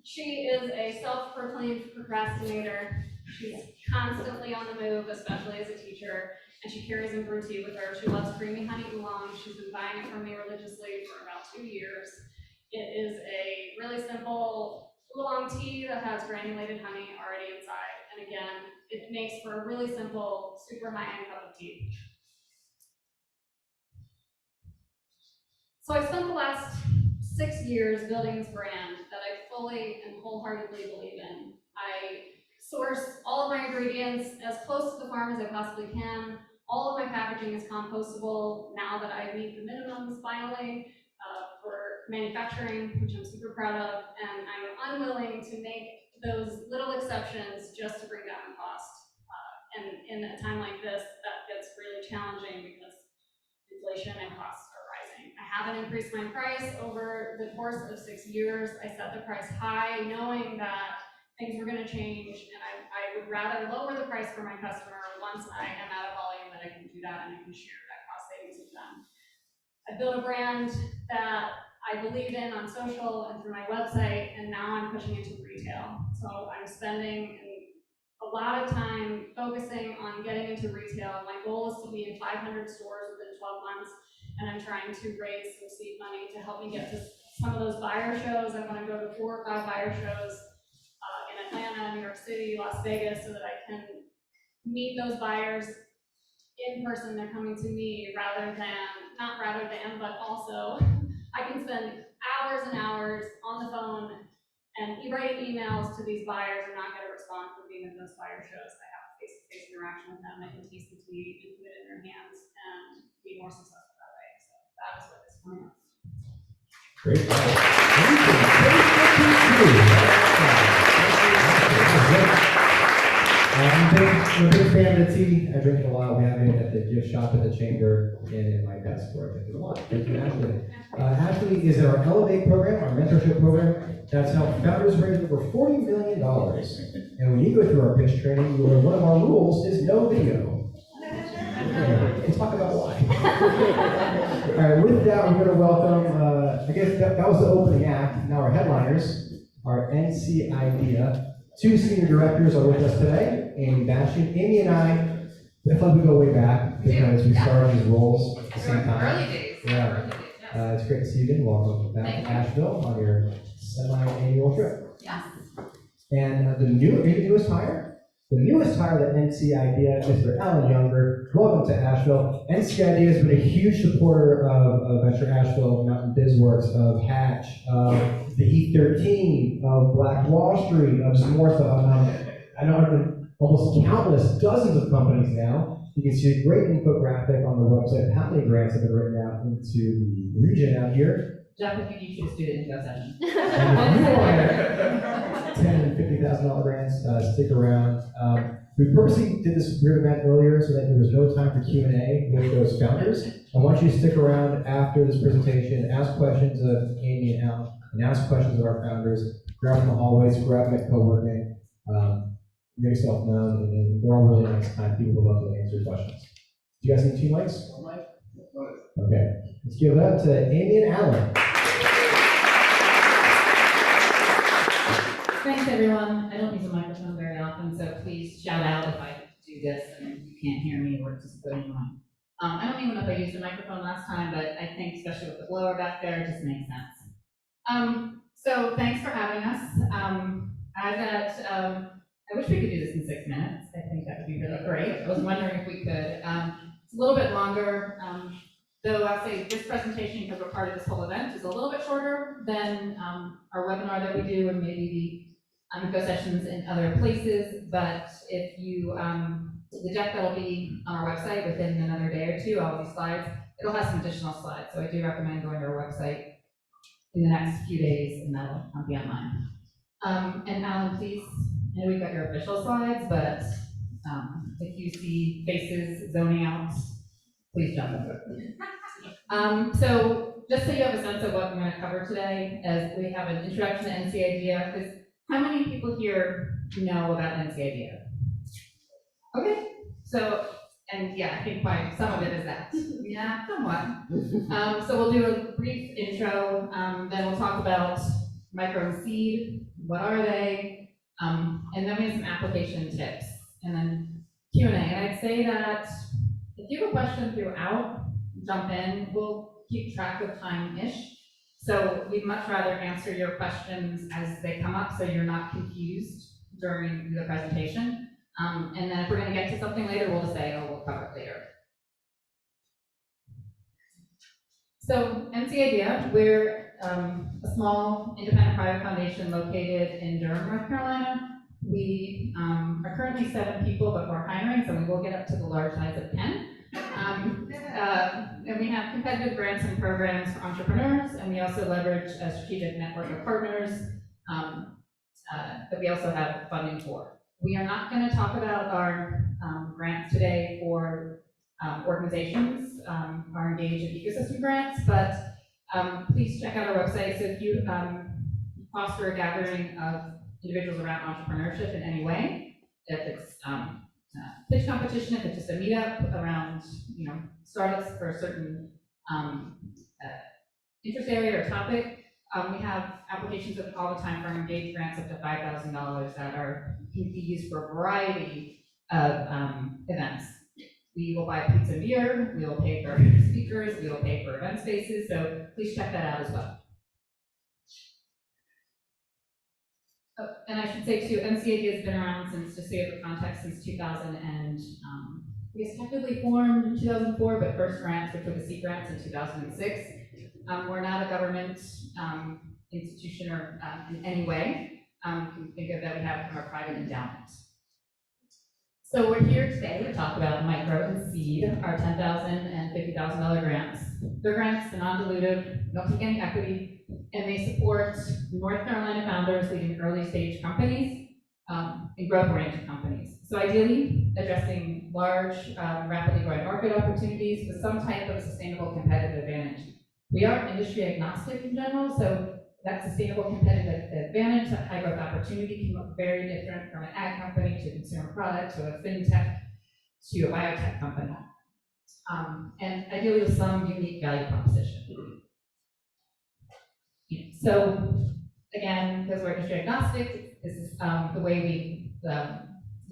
she is a self-proclaimed procrastinator. She's constantly on the move, especially as a teacher, and she carries in brew tea with her. She loves creamy honey oolong. She's been buying it from me religiously for about 2 years. It is a really simple oolong tea that has granulated honey already inside, and again, it makes for a really simple, super high-end cup of tea. So I spent the last 6 years building this brand that I fully and wholeheartedly believe in. I source all of my ingredients as close to the farm as I possibly can. All of my packaging is compostable now that I meet the minimums finally for manufacturing, which I'm super proud of, and I'm unwilling to make those little exceptions just to bring down cost. And in a time like this, that gets really challenging because inflation and costs are rising. I haven't increased my price over the course of 6 years. I set the price high, knowing that things were going to change, and I would rather lower the price for my customer once I am at a volume that I can do that and I can share that cost savings with them. I built a brand that I believe in on social and through my website, and now I'm pushing into retail. So I'm spending a lot of time focusing on getting into retail. My goal is to be in 500 stores within 12 months, and I'm trying to raise some seed money to help me get to some of those buyer shows. I want to go to 4 or 5 buyer shows in Atlanta, New York City, Las Vegas, so that I can meet those buyers in person. They're coming to me but also I can spend hours and hours on the phone and writing emails to these buyers and not get a response from being at those buyer shows. I have face-to-face interaction with them. I can taste the tea and put it in their hands and be more successful that way. So that is what this one is. Great. I'm a big fan of the tea. I drink it a lot. We have it at the gift shop at the chamber and in my desk where I drink it a lot. Thank you, Ashley. Ashley is our Elevate program, our mentorship program. That's helped founders raise over $40 million. And when you go through our pitch training, you learn one of our rules is no video. We'll talk about why. All right, with that, we're going to welcome, I guess that was the opening act. Now our headliners, our NC Idea. Two senior directors are with us today, Amy Bastian. Amy and I feel like we go way back because we started these roles at the same time. Early days. Yeah. It's great to see you again. Welcome back to Asheville on your semi-annual trip. Yes. And the newest hire that NC Idea, Mr. Alan Younger. Welcome to Asheville. NC Idea has been a huge supporter of Venture Asheville, Mountain BizWorks, of Hatch, of the E13, of Black Wall Street, of some more stuff. I know almost countless dozens of companies now. You can see a great infographic on the website of how many grants have been written out into the region out here. Jeff, if you choose student info session. And if you want $10,000 and $50,000 grants, stick around. We purposely did this weird event earlier so that there was no time for Q&A with those founders. I want you to stick around after this presentation, ask questions of Amy and Al, and ask questions of our founders. Grab them in the hallways, grab them at co-working, make yourself known, and they're all really nice kind people who love to answer your questions. Do you guys need 2 mics? Okay, let's give it up to Amy and Alan. Thanks, everyone. I don't use a microphone very often, so please shout out if I do this and you can't hear me or just put it on. I don't even know if I used a microphone last time, but I think especially with the blower back there, it just makes sense. So thanks for having us. I wish we could do this in 6 minutes. I think that would be really great. I was wondering if we could. It's a little bit longer, though I'll say this presentation, because we're part of this whole event, is a little bit shorter than our webinar that we do and maybe the info sessions in other places. But if you, the deck that'll be on our website within another day or two, all these slides, it'll have some additional slides. So I do recommend going to our website in the next few days, and that'll be online. And Alan, please, I know we've got your official slides, but if you see faces zoning out, please jump in. So just so you have a sense of what I'm going to cover today, as we have an introduction to NC Idea, because how many people here know about NC Idea? Okay, so, and yeah, I think quite some of it is that. Yeah, somewhat. So we'll do a brief intro, then we'll talk about micro and seed, what are they, and then we have some application tips, and then Q&A. And I'd say that if you have a question throughout, jump in. We'll keep track of time-ish. So we'd much rather answer your questions as they come up so you're not confused during the presentation. And then if we're going to get to something later, we'll just say, oh, we'll cover it later. So NC Idea, we're a small independent private foundation located in Durham, North Carolina. We are currently 7 people, but we're hiring, so we will get up to the large size of 10. And we have competitive grants and programs for entrepreneurs, and we also leverage a strategic network of partners that we also have funding for. We are not going to talk about our grants today for organizations, our Engage and Ecosystem grants, but please check out our website. So if you foster a gathering of individuals around entrepreneurship in any way, if it's pitch competition, if it's just a meetup around, startups for a certain interest area or topic, we have applications all the time for Engage grants up to $5,000 that can be used for a variety of events. We will buy pizza and beer, we will pay for speakers, we will pay for event spaces, so please check that out as well. Oh, and I should say too, NC Idea has been around since, just to give the context, since 2000 and, I guess technically formed in 2004, but first grants, which were the seed grants, in 2006. We're not a government institution or in any way. You can think of that we have from a private endowment. So we're here today to talk about micro and seed, our $10,000 and $50,000 grants. They're grants, they're non-dilutive, don't take any equity, and they support North Carolina founders leading early stage companies and growth-oriented companies. So ideally, addressing large, rapidly growing market opportunities with some type of sustainable competitive advantage. We are industry agnostic in general, so that sustainable competitive advantage, that high growth opportunity can look very different from an ag company to a consumer product to a fintech to a biotech company. And ideally with some unique value proposition. So again, because we're industry agnostic, this is the way we, the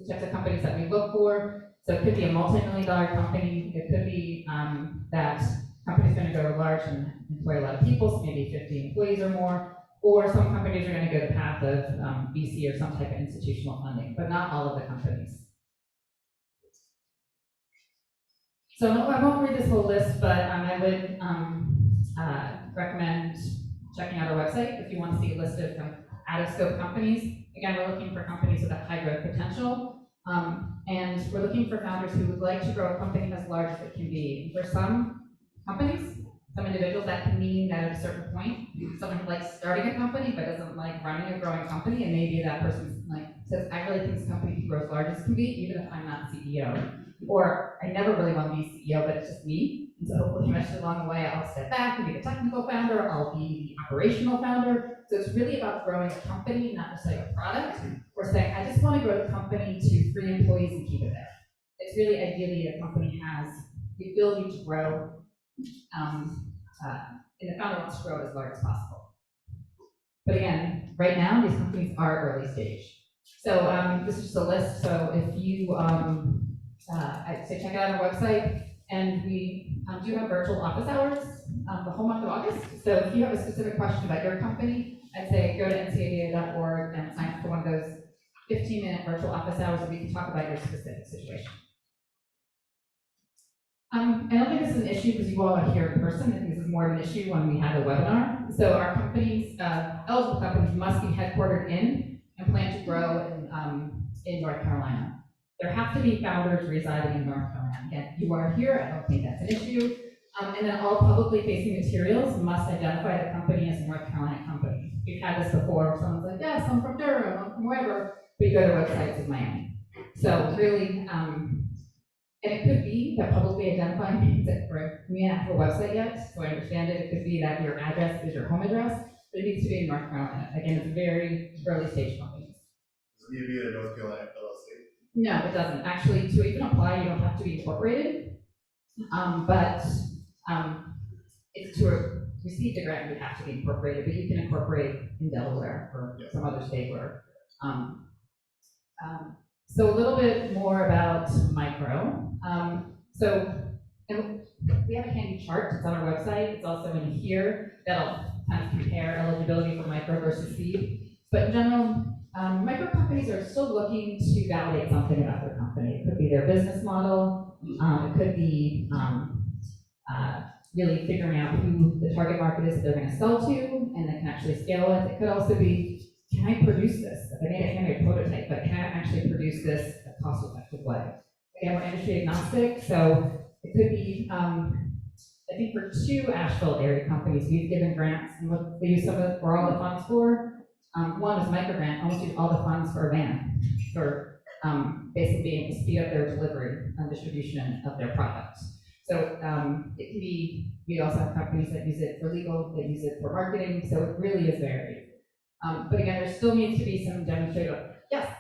types of companies that we look for. So it could be a multi-million-dollar company, it could be that company's going to go large and employ a lot of people, so maybe 50 employees or more, or some companies are going to go the path of VC or some type of institutional funding, but not all of the companies. So I won't read this whole list, but I would recommend checking out our website if you want to see a list of out-of-scope companies. Again, we're looking for companies with a high growth potential, and we're looking for founders who would like to grow a company as large as it can be. For some companies, some individuals, that can mean that at a certain point, someone who likes starting a company but doesn't like running a growing company, and maybe that person like says, I really think this company can grow as large as it can be, even if I'm not CEO. Or I never really want to be CEO, but it's just me. And so hopefully eventually along the way, I'll step back and be the technical founder, I'll be the operational founder. So it's really about growing a company, not just like a product. We're saying, I just want to grow the company to 3 employees and keep it there. It's really ideally a company has the ability to grow, and the founder wants to grow as large as possible. But again, right now, these companies are early stage. So this is just a list. So if you, I'd say check out our website, and we do have virtual office hours the whole month of August. So if you have a specific question about your company, I'd say go to ncada.org and sign up for one of those 15-minute virtual office hours so we can talk about your specific situation. I don't think this is an issue because you all are here in person. I think this is more of an issue when we have a webinar. So our companies, eligible companies must be headquartered in and plan to grow in North Carolina. There have to be founders residing in North Carolina. Again, you are here, I don't think that's an issue. And then all publicly facing materials must identify the company as a North Carolina company. We've had this before, someone's like, yes, I'm from Durham, I'm from wherever, but you go to their website, it's in Miami. So really, and it could be that publicly identifying means that we don't have a website yet, so I understand it. It could be that your address is your home address, but it needs to be in North Carolina. Again, it's very early stage companies. Does it need to be in a North Carolina LLC? No, it doesn't. Actually, to even apply, you don't have to be incorporated. But it's to receive the grant, you have to be incorporated, but you can incorporate in Delaware or some other state where. So a little bit more about micro. And we have a handy chart. It's on our website. It's also in here that'll kind of compare eligibility for micro versus seed. But in general, micro companies are still looking to validate something about their company. It could be their business model. It could be really figuring out who the target market is that they're going to sell to, and they can actually scale it. It could also be, can I produce this? I made a handmade prototype, but can I actually produce this in a cost-effective way? Again, we're industry agnostic, so it could be, I think for 2 Asheville area companies, we've given grants, and what they use for all the funds for. One is microgrant, almost use all the funds for a van, for basically being able to speed up their delivery and distribution of their products. So it can be, we also have companies that use it for legal, that use it for marketing, so it really is varied. But again, there still needs to be some demonstrated, yes?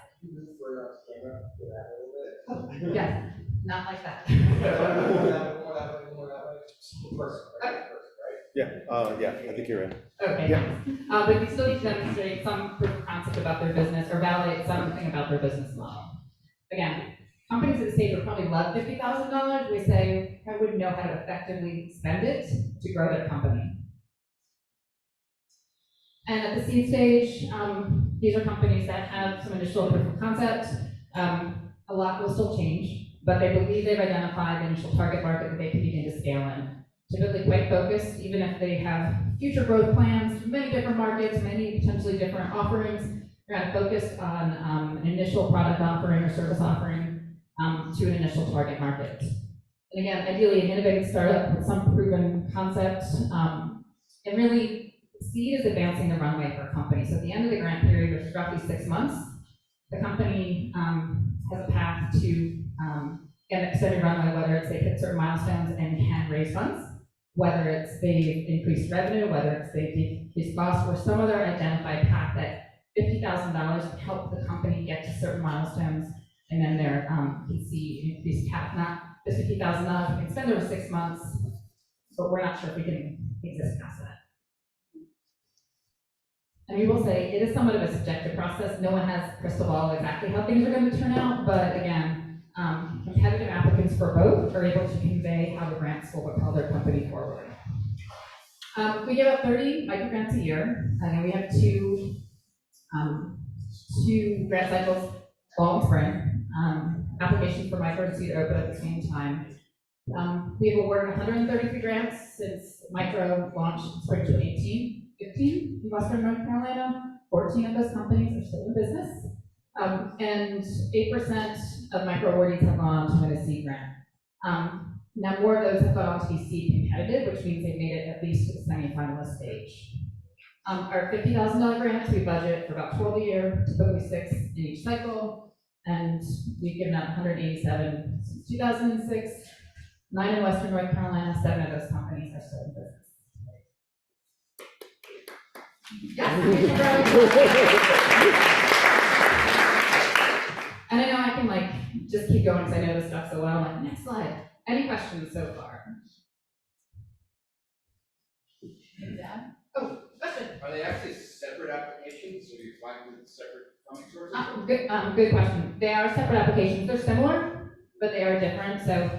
Yes, not like that. Yeah, I think you're in. Okay, Yeah. but you still need to demonstrate some proof of concept about their business or validate something about their business model. Again, companies at the stage would probably love $50,000. We say, I wouldn't know how to effectively spend it to grow their company. And at the seed stage, these are companies that have some initial proof of concept. A lot will still change, but they believe they've identified the initial target market that they can begin to scale in. typically quite focused, even if they have future growth plans, many different markets, many potentially different offerings. They're kind of focused on an initial product offering or service offering to an initial target market. And again, ideally an innovative startup with some proven concept, and really seed is advancing the runway for a company. So at the end of the grant period, which is roughly 6 months, the company has a path to get an extended runway, whether it's they hit certain milestones and can raise funds, whether it's they've increased revenue, whether it's they've decreased costs, or some other identified path that $50,000 would help the company get to certain milestones, and then there can see increased cap. Not this $50,000 we can spend over 6 months, but we're not sure if we can exist past that. And we will say it is somewhat of a subjective process. No one has a crystal ball exactly how things are going to turn out, but again, competitive applicants for both are able to convey how the grants will propel their company forward. We give out 30 microgrants a year, and we have two grant cycles, fall and spring. Applications for micro and seed open at the same time. We have awarded 133 grants since micro launched in spring 2018. 15 in Western North Carolina, 14 of those companies are still in business, and 8% of micro awardees have gone on to win a seed grant. Now more of those have gone on to be seed competitive, which means they've made it at least to the semi-finalist stage. Our $50,000 grants, we budget for about 12 a year, typically 6 in each cycle, and we've given out 187 since 2006, 9 in Western North Carolina, 7 of those companies are still in business. And I know I can just keep going because I know this stuff so well. Next slide. Any questions so far? Yeah. Oh, question. Are they actually separate applications, or do you find with separate funding sources? Good question. They are separate applications. They're similar, but they are different. So,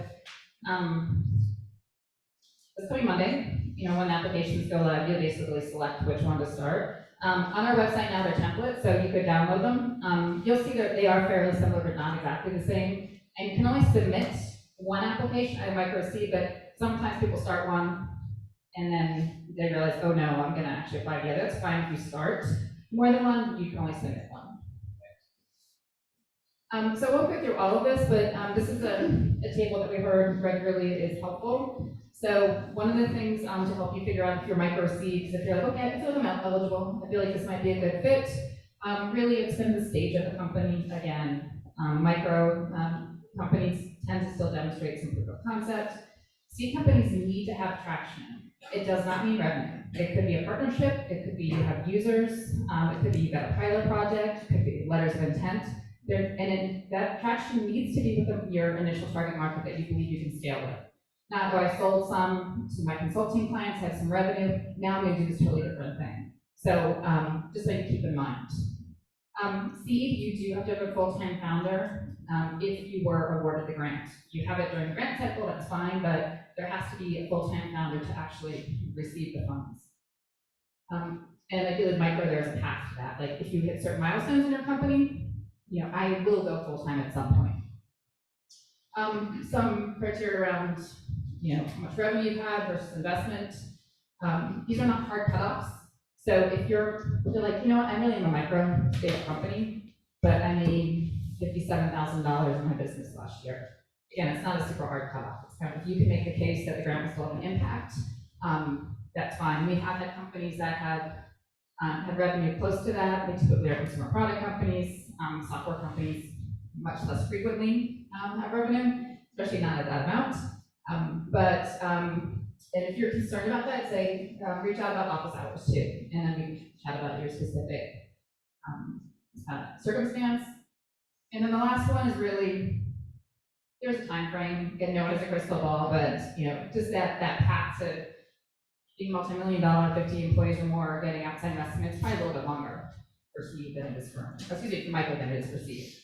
this coming Monday, when applications go live, you'll basically select which one to start. On our website now, they're templates, so you could download them. You'll see that they are fairly similar, but not exactly the same. And you can only submit one application at a micro seed, but sometimes people start one and then they realize, oh no, I'm going to actually apply the other. That's fine if you start more than one, you can only submit one. So we'll go through all of this, but this is a table that we heard regularly is helpful. So one of the things to help you figure out if you're micro seeds, if you're like, okay, I feel like I'm eligible, I feel like this might be a good fit, really extend the stage of the company. Again, micro companies tend to still demonstrate some proof of concept. Seed companies need to have traction. It does not mean revenue. It could be a partnership, it could be you have users, it could be you've got a pilot project, it could be letters of intent. That traction needs to be with your initial target market that you believe you can scale with. Not, I sold some to my consulting clients, had some revenue, now I'm going to do this totally different thing. So just so you keep in mind. Seed, you do have to have a full-time founder if you were awarded the grant. You have it during the grant cycle, that's fine, but there has to be a full-time founder to actually receive the funds. And ideally, micro, there's a path to that. Like if you hit certain milestones in your company, I will go full-time at some point. Some criteria around how much revenue you have versus investment. These are not hard cutoffs. So if you're like, I really am a micro stage company, but I made $57,000 in my business last year. Again, it's not a super hard cutoff. It's kind of, if you can make the case that the grant will still have an impact, that's fine. We have had companies that have had revenue close to that. They typically are consumer product companies, software companies much less frequently have revenue, especially not at that amount. And if you're concerned about that, say, reach out about office hours too, and then we can chat about your specific circumstance. And then the last one is really, there's a time frame. Again, no one has a crystal ball, but just that path to being multi-million-dollar, 50 employees or more, getting outside investment, it's probably a little bit longer for seed than it is for, for micro than it is for seed.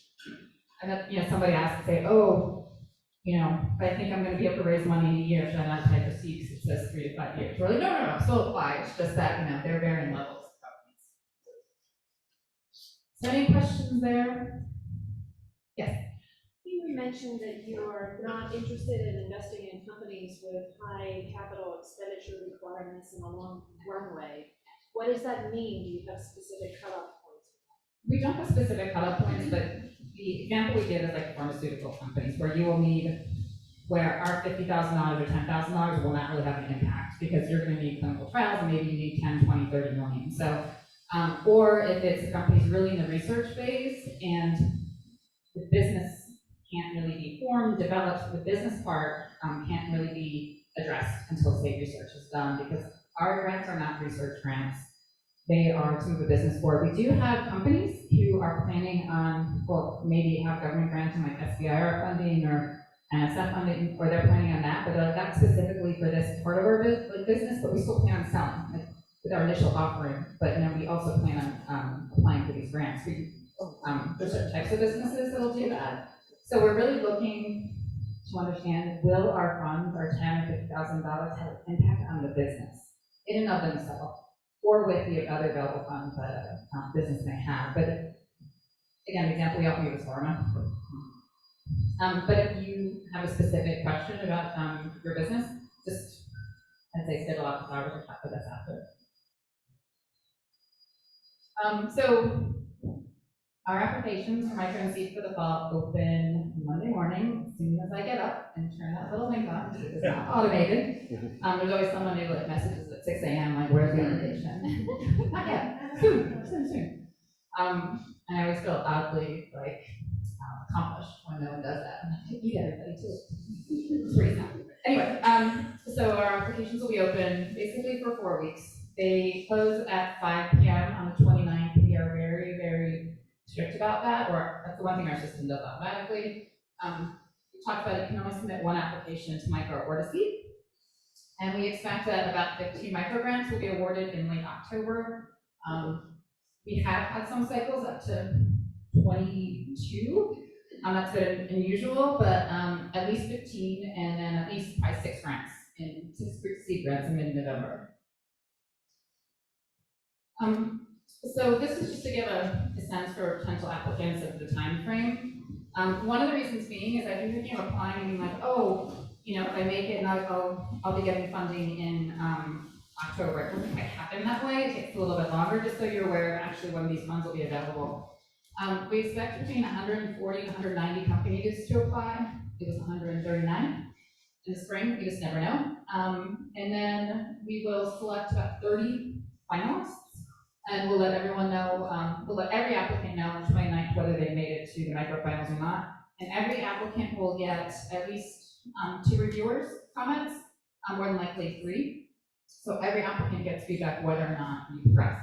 And then, somebody asks, say, I think I'm going to be able to raise money in a year, should I not apply for seed because it says 3 to 5 years? We're like, no, still apply. It's just that, there are varying levels of companies. So any questions there? Yes? You were mentioned that you are not interested in investing in companies with high capital expenditure requirements and a long runway. What does that mean? Do you have specific cutoff points? We don't have specific cutoff points, but the example we give is like pharmaceutical companies, where you will need, where our $50,000 or $10,000 will not really have an impact, because you're gonna need clinical trials, and maybe you need 10, 20, 30 million. So, or if it's a company's really in the research phase, and the business can't really be formed, developed, the business part can't really be addressed until, say, research is done, because our grants are not research grants. They are to move a business forward. We do have companies who are planning on, well, maybe have government grants and like SBIR funding or NSF funding, or they're planning on that, but that's specifically for this part of our business, but we still plan on selling, like, with our initial offering, but then we also plan on applying for these grants. There's certain types of businesses that will do that. So we're really looking to understand, will our funds, our $10,000 or $50,000 have an impact on the business in and of themselves, or with the other available funds that a business may have. But again, the example we often give is pharma. But if you have a specific question about your business, just, I'd say, schedule out the hours or chat with us after. So our applications for micro and seed for the fall open Monday morning, as soon as I get up and turn that little link on, because it is not automated. There's always someone who like messages at 6 a.m. like, where's the application? Not yet, soon. And I always feel oddly like accomplished when no one does that. I'm like, you get everybody too. It's pretty simple. Anyway, so our applications will be open basically for 4 weeks. They close at 5 p.m. on the 29th. We are very, very strict about that, or that's the one thing our system does automatically. We talked about it, you can only submit one application to micro or to seed. And we expect that about 15 micro grants will be awarded in late October. We have had some cycles up to 22. That's good and unusual, but at least 15, and then at least probably 6 grants, in 6 seed grants in mid-November. So this is just to give a sense for potential applicants of the time frame. One of the reasons being is I do think applying and being like, oh, you know, if I make it, and I'll be getting funding in October. It doesn't quite happen that way. It takes a little bit longer, just so you're aware of actually when these funds will be available. We expect between 140 and 190 companies to apply. It was 139 in the spring. We just never know. And then we will select about 30 finalists, and we'll let everyone know, we'll let every applicant know on the 29th whether they made it to the microfinals or not. And every applicant will get at least 2 reviewers' comments, more than likely 3. So every applicant gets feedback whether or not you progress.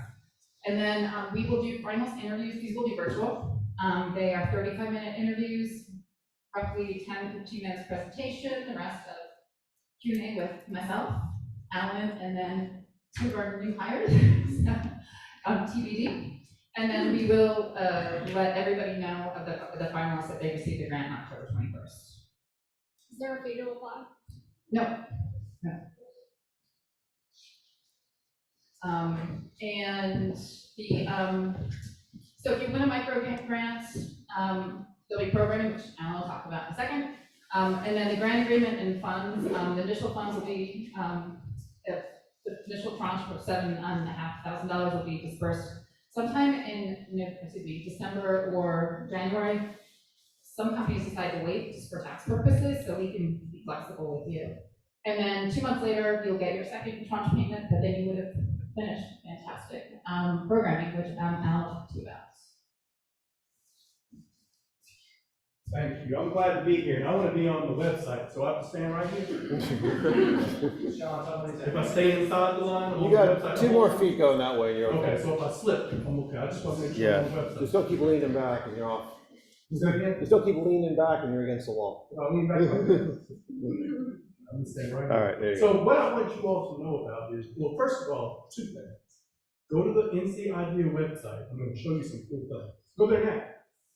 And then we will do finalist interviews. These will be virtual. They are 35-minute interviews, roughly 10-15 minutes presentation, the rest of Q&A with myself, Alan, and then 2 of our new hires, TBD. And then we will let everybody know of the finalists that they received the grant on October 21st. Is there a fee to apply? No. And so if you win a micro grant, there'll be programming, which Alan will talk about in a second. And then the grant agreement and funds, the initial funds will be, the initial tranche of $7,500 will be dispersed sometime in December or January. Some companies decide to wait just for tax purposes, so we can be flexible with you. And then 2 months later, you'll get your second tranche payment, but then you would have finished fantastic programming, which Alan will talk to you about. Thank you. I'm glad to be here, and I want to be on the website, so I have to stand right here. If I stay inside the line, I'm You on the got website. 2 more feet going that way, you're okay. Okay, so if I slip, I'm okay. I just want to make sure I'm on the website. Just don't keep leaning back and you're off. Is that again? Just don't keep leaning back and you're against the wall. I'll lean back like this. I'm gonna stay right here. All right, there you So go. what I want you all to know about is, well, first of all, 2 things. Go to the NC Idea website. I'm going to show you some cool things. Go there now.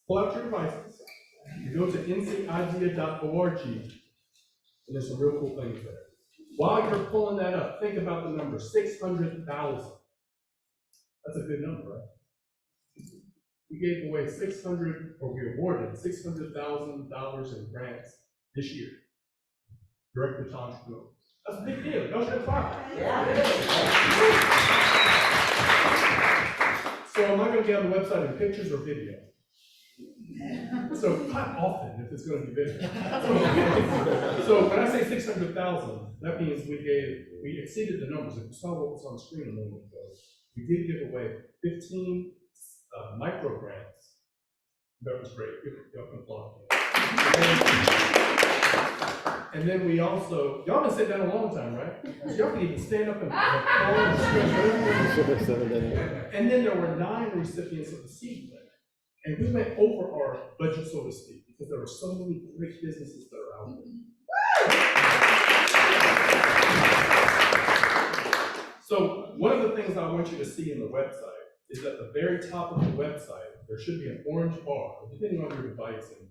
Pull out your devices. You go to ncidea.org, and there's some real cool things there. While you're pulling that up, think about the number 600,000. That's a good number, right? We gave away we awarded $600,000 in grants this year, directly to entrepreneurs. That's a big deal, don't you clap? So am I gonna be on the website in pictures or video? So clap often if it's gonna be video. So when I say 600,000, that means we exceeded the numbers. If you saw what was on the screen a moment ago, we did give away 15 micro grants. That was great. Y'all can applaud. And then we also, y'all been sitting down a long time, right? So y'all can even stand up and and then there were 9 recipients of the seed grant. And we went over our budget, so to speak, because there were so many great businesses that are out there. So one of the things I want you to see in the website is at the very top of the website, there should be an orange bar, depending on your device and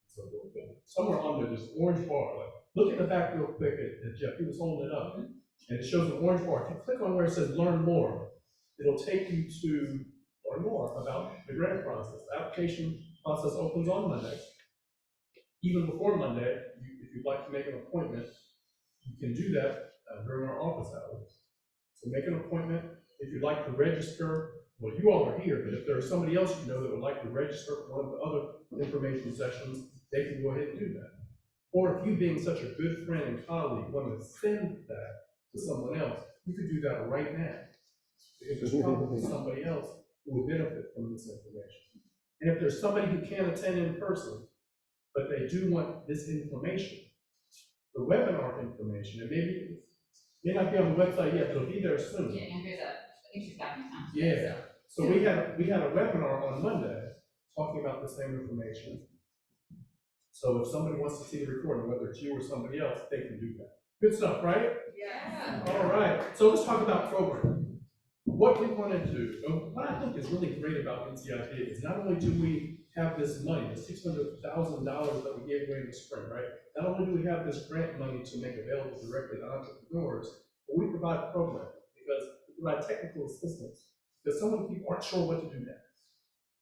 so forth. Somewhere on there, there's an orange bar. Like, look at the back real quick at Jeff. He was holding it up, and it shows an orange bar. If you click on where it says "Learn More," it'll take you to learn more about the grant process. The application process opens on Monday. Even before Monday, if you'd like to make an appointment, you can do that during our office hours. So make an appointment. If you'd like to register, well, you all are here, but if there's somebody else you know that would like to register for one of the other information sessions, they can go ahead and do that. Or if you, being such a good friend and colleague, want to send that to someone else, you could do that right now. Because there's probably somebody else who will benefit from this information. And if there's somebody who can't attend in person, but they do want this information, the webinar information, and maybe it may not be on the website yet, but it'll be there soon. Yeah, Andrea's up. I think she's got me now. Yeah. So we had a webinar on Monday talking about the same information. So if somebody wants to see the recording, whether it's you or somebody else, they can do that. Good stuff, right? Yeah. All right. So let's talk about programming. What we want to do, and what I think is really great about NCID is not only do we have this money, the $600,000 that we gave away in the spring, right? Not only do we have this grant money to make available directly to entrepreneurs, but we provide programming because we provide technical assistance because some of the people aren't sure what to do next,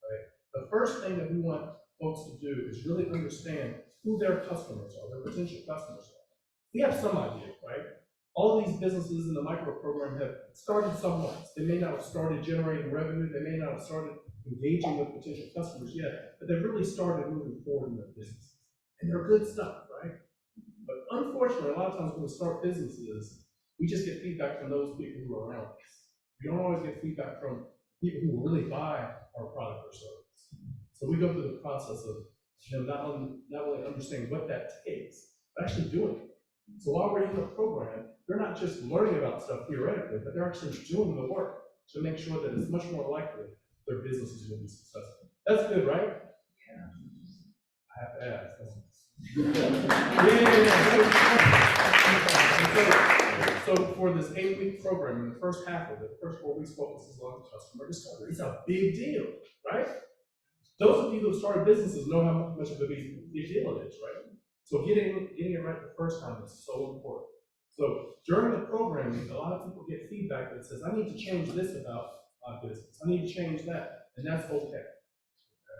right? The first thing that we want folks to do is really understand who their customers are, their potential customers are. We have some idea, right? All these businesses in the micro program have started somewhere. They may not have started generating revenue, they may not have started engaging with potential customers yet, but they've really started moving forward in their businesses. And they're good stuff, right? But unfortunately, a lot of times when we start businesses, we just get feedback from those people who are around us. We don't always get feedback from people who will really buy our product or service. So we go through the process of not only understanding what that takes, but actually doing it. So while we're in the program, they're not just learning about stuff theoretically, but they're actually doing the work to make sure that it's much more likely their businesses will be successful. That's good, right? Yeah. I have to ask. So for this 8-week program, in the first half of it, the first 4 weeks focuses on customer discovery. It's a big deal, right? Those of you who have started businesses know how much of a big deal it is, right? So getting it right the first time is so important. So during the programming, a lot of people get feedback that says, I need to change this about my business. I need to change that. And that's okay.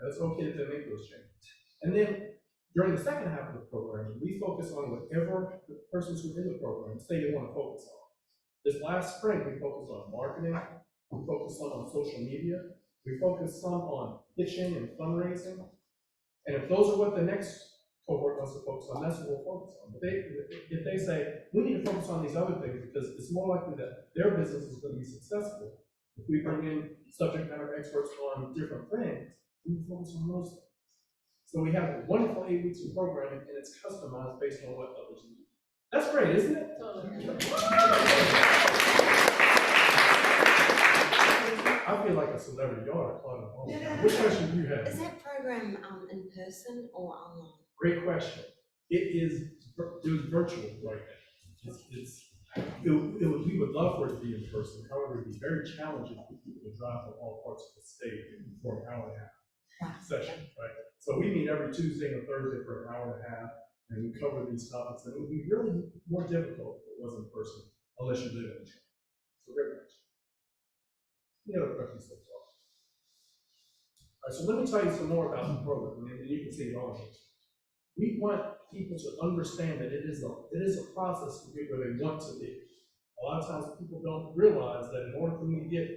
That's okay to make those changes. And then during the second half of the program, we focus on whatever the persons who are in the program say they want to focus on. This last spring, we focused on marketing. We focused on social media. We focused some on pitching and fundraising. And if those are what the next cohort wants to focus on, that's what we'll focus on. But if they say, we need to focus on these other things because it's more likely that their business is going to be successful, if we bring in subject matter experts on different things, we can focus on those things. So we have a wonderful 8 weeks of programming, and it's customized based on what others need. That's great, isn't it? I feel like a celebrity. Y'all are applauding all the time. Which question do you have? Is that program in person or online? Great question. It was virtual right now. We would love for it to be in person. However, it'd be very challenging for people to drive from all parts of the state for an hour and a half session, right? So we meet every Tuesday and Thursday for an hour and a half, and we cover these topics. And it would be really more difficult if it was in person, unless you live in the town. So great question. Any other questions so far? So let me tell you some more about the program, and you can see it on. We want people to understand that it is a process to get where they want to be. A lot of times people don't realize that in order for me to get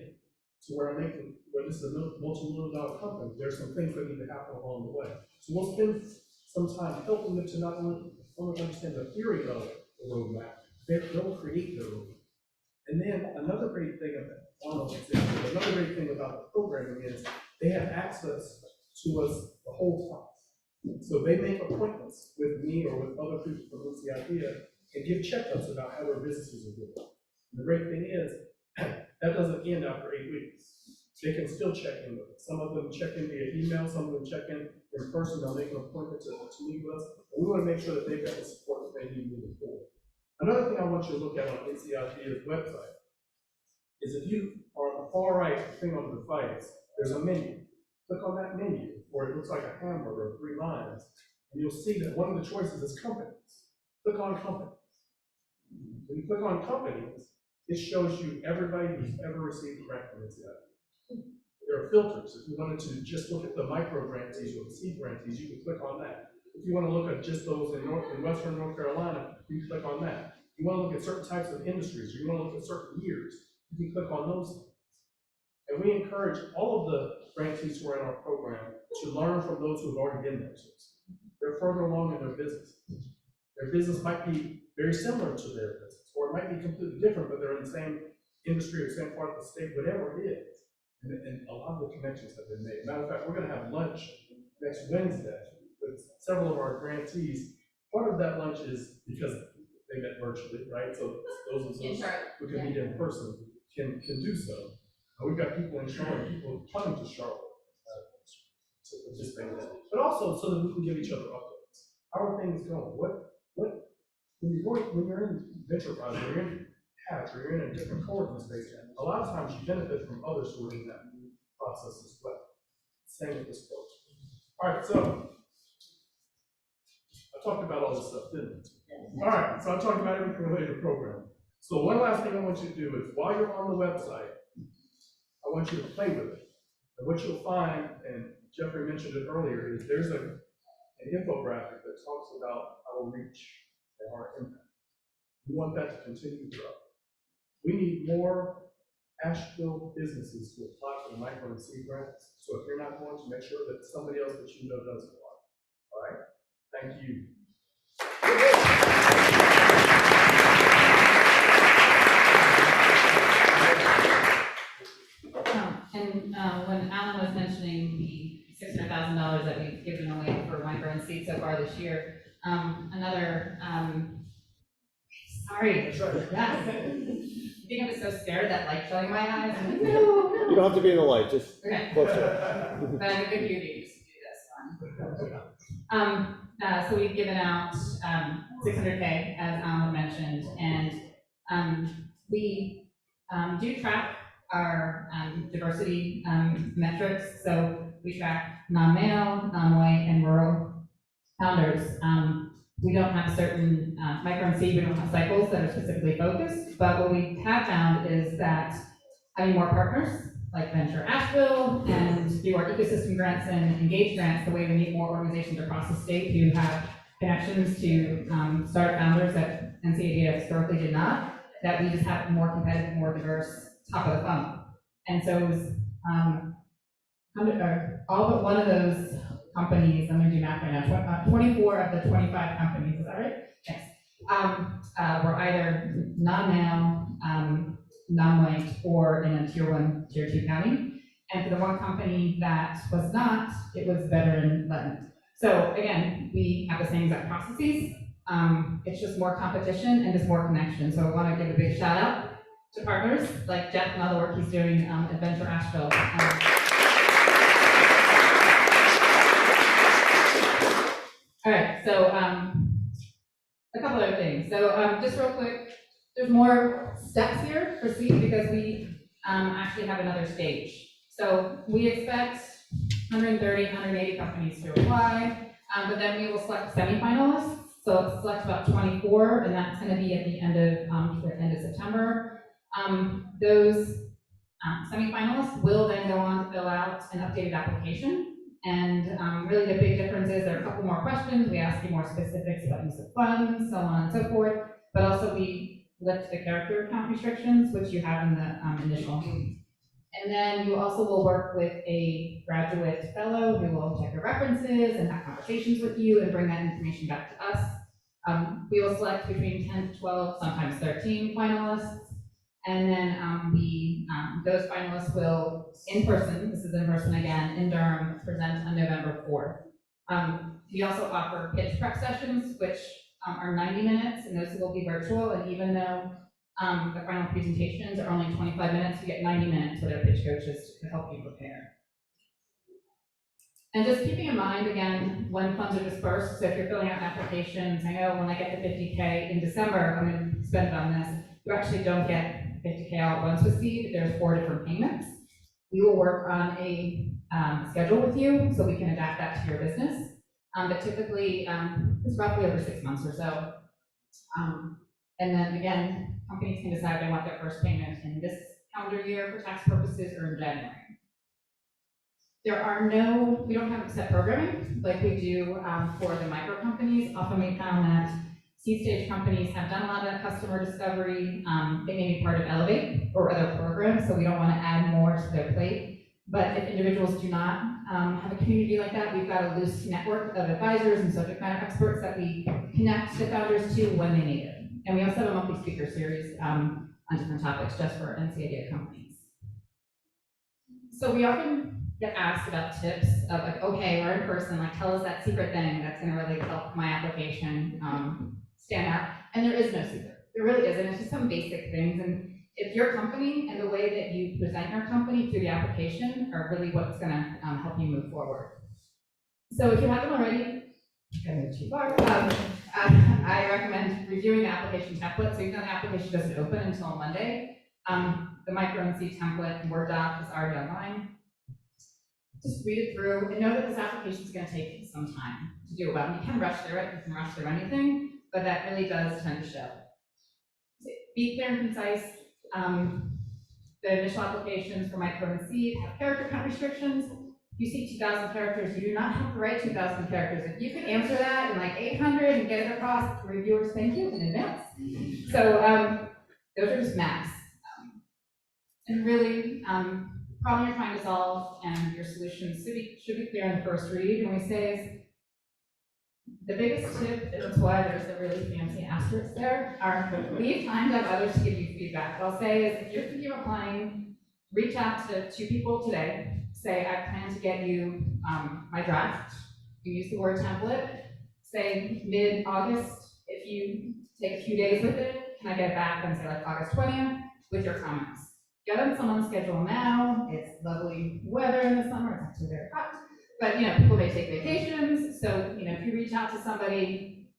to where this is a multi-million-dollar company, there's some things that need to happen along the way. So we'll spend some time helping them to not only understand the theory of the roadmap, they'll create their roadmap. And then another great thing about the programming is they have access to us the whole time. So they make appointments with me or with other people from What's the Idea and give checkups about how their businesses are doing. And the great thing is, that doesn't end after 8 weeks. They can still check in with us. Some of them check in via email, some of them check in person, they'll make an appointment to meet with us. And we want to make sure that they've got the support that they need moving forward. Another thing I want you to look at on NCID's website is if you are on the far right thing on the device, there's a menu. Click on that menu, or it looks like a hamburger, 3 lines, and you'll see that one of the choices is companies. Click on companies. When you click on companies, it shows you everybody who's ever received a grant from NCID. There are filters. If you wanted to just look at the micro grantees or the seed grantees, you can click on that. If you want to look at just those in Western North Carolina, you can click on that. If you want to look at certain types of industries, or you want to look at certain years, you can click on those things. And we encourage all of the grantees who are in our program to learn from those who have already been there. They're further along in their business. Their business might be very similar to their business, or it might be completely different, but they're in the same industry or same part of the state, whatever it is. And a lot of the connections have been made. Matter of fact, we're going to have lunch next Wednesday with several of our grantees. Part of that lunch is because they met virtually, right? So those of us who can meet in person can do so. We've got people in Charlotte, people coming to Charlotte to participate in that. But also so that we can give each other updates. How are things going? When you're in enterprise, or you're in patch, or you're in a different coordinate space, a lot of times you benefit from others who are in that process as well. Same with this approach. All right, so I talked about all this stuff, didn't I? All right, so I talked about everything related to programming. So one last thing I want you to do is, while you're on the website, I want you to play with it. And what you'll find, and Jeffrey mentioned it earlier, is there's an infographic that talks about our reach and our impact. We want that to continue to grow. We need more Asheville businesses to apply for the micro and seed grants. So if you're not going to, make sure that somebody else that you know does apply. All right? Thank you. When Alan was mentioning the $600,000 that we've given away for micro and seed so far this year, sorry, yeah. I think I was so scared of that light showing my eyes. I'm like, no. You don't have to be in the light, just okay. close to it. But I'm a good beauty to do this one. So we've given out $600K, as Alan mentioned, and we do track our diversity metrics. So we track non-male, non-white, and rural founders. We don't have certain micro and seed, we don't have cycles that are specifically focused, but what we have found is that having more partners, like Venture Asheville, and do our ecosystem grants and engage grants, the way we meet more organizations across the state who have connections to startup founders that NCAD historically did not, that we just have more competitive, more diverse top of the funnel. And so it was all but one of those companies, I'm going to do math right now, 24 of the 25 companies, is that right? Yes. Were either non-male, non-white, or in a tier 1, tier 2 county. And for the one company that was not, it was veteran-led. So again, we have the same exact processes. It's just more competition and just more connection. So I want to give a big shout out to partners like Jeff and all the work he's doing at Venture Asheville. All right, so a couple other things. So just real quick, there's more steps here for seed because we actually have another stage. So we expect 130, 180 companies to apply, but then we will select semifinalists. So let's select about 24, and that's going to be at the end of September. Those Semifinalists will then go on to fill out an updated application. And really the big difference is there are a couple more questions. We ask you more specifics about use of funds, so on and so forth. But also we lift the character count restrictions, which you have in the initial. And then you also will work with a graduate fellow who will check your references and have conversations with you and bring that information back to us. We will select between 10 to 12, sometimes 13 finalists. And then those finalists will, in person, this is in person again, in Durham, present on November 4th. We also offer pitch prep sessions, which are 90 minutes, and those will be virtual. And even though the final presentations are only 25 minutes, you get 90 minutes with our pitch coaches to help you prepare. And just keeping in mind, again, when funds are dispersed, so if you're filling out an application saying, oh, when I get the 50K in December, I'm going to spend it on this, you actually don't get 50K all at once with seed. There's 4 different payments. We will work on a schedule with you so we can adapt that to your business. But typically, it's roughly over 6 months or so. And then again, companies can decide they want their first payment in this calendar year for tax purposes or in January. We don't have set programming like we do for the micro companies. Often we found that seed stage companies have done a lot of that customer discovery. They may be part of Elevate or other programs, so we don't want to add more to their plate. But if individuals do not have a community like that, we've got a loose network of advisors and subject matter experts that we connect the founders to when they need it. And we also have a monthly speaker series on different topics just for NCIDA companies. So we often get asked about tips of like, okay, we're in person, like tell us that secret thing that's gonna really help my application stand out. And there is no secret. There really isn't. It's just some basic things. And if your company and the way that you present your company through the application are really what's gonna help you move forward. So if you haven't already, I moved too far. I recommend reviewing the application template. So even though the application doesn't open until Monday, the micro and seed template and Word doc is already online. Just read it through and know that this application is going to take some time to do well. You can rush through it, you can rush through anything, but that really does tend to show. Be clear and concise. The initial applications for micro and seed have character count restrictions. If you see 2,000 characters, you do not have to write 2,000 characters. If you can answer that in like 800 and get it across, reviewers thank you in advance. So those are just max. And really, problem you're trying to solve and your solutions should be clear in the first read. And we say is the biggest tip, and that's why there's a really fancy asterisk there, are leave time to have others to give you feedback. What I'll say is if you're thinking of applying, reach out to 2 people today. Say, I plan to get you my draft. You use the word template. Say mid-August, if you take a few days with it, can I get it back on say like August 20th with your comments? Get on someone's schedule now. It's lovely weather in the summer. It's actually very hot. But people may take vacations. So if you reach out to somebody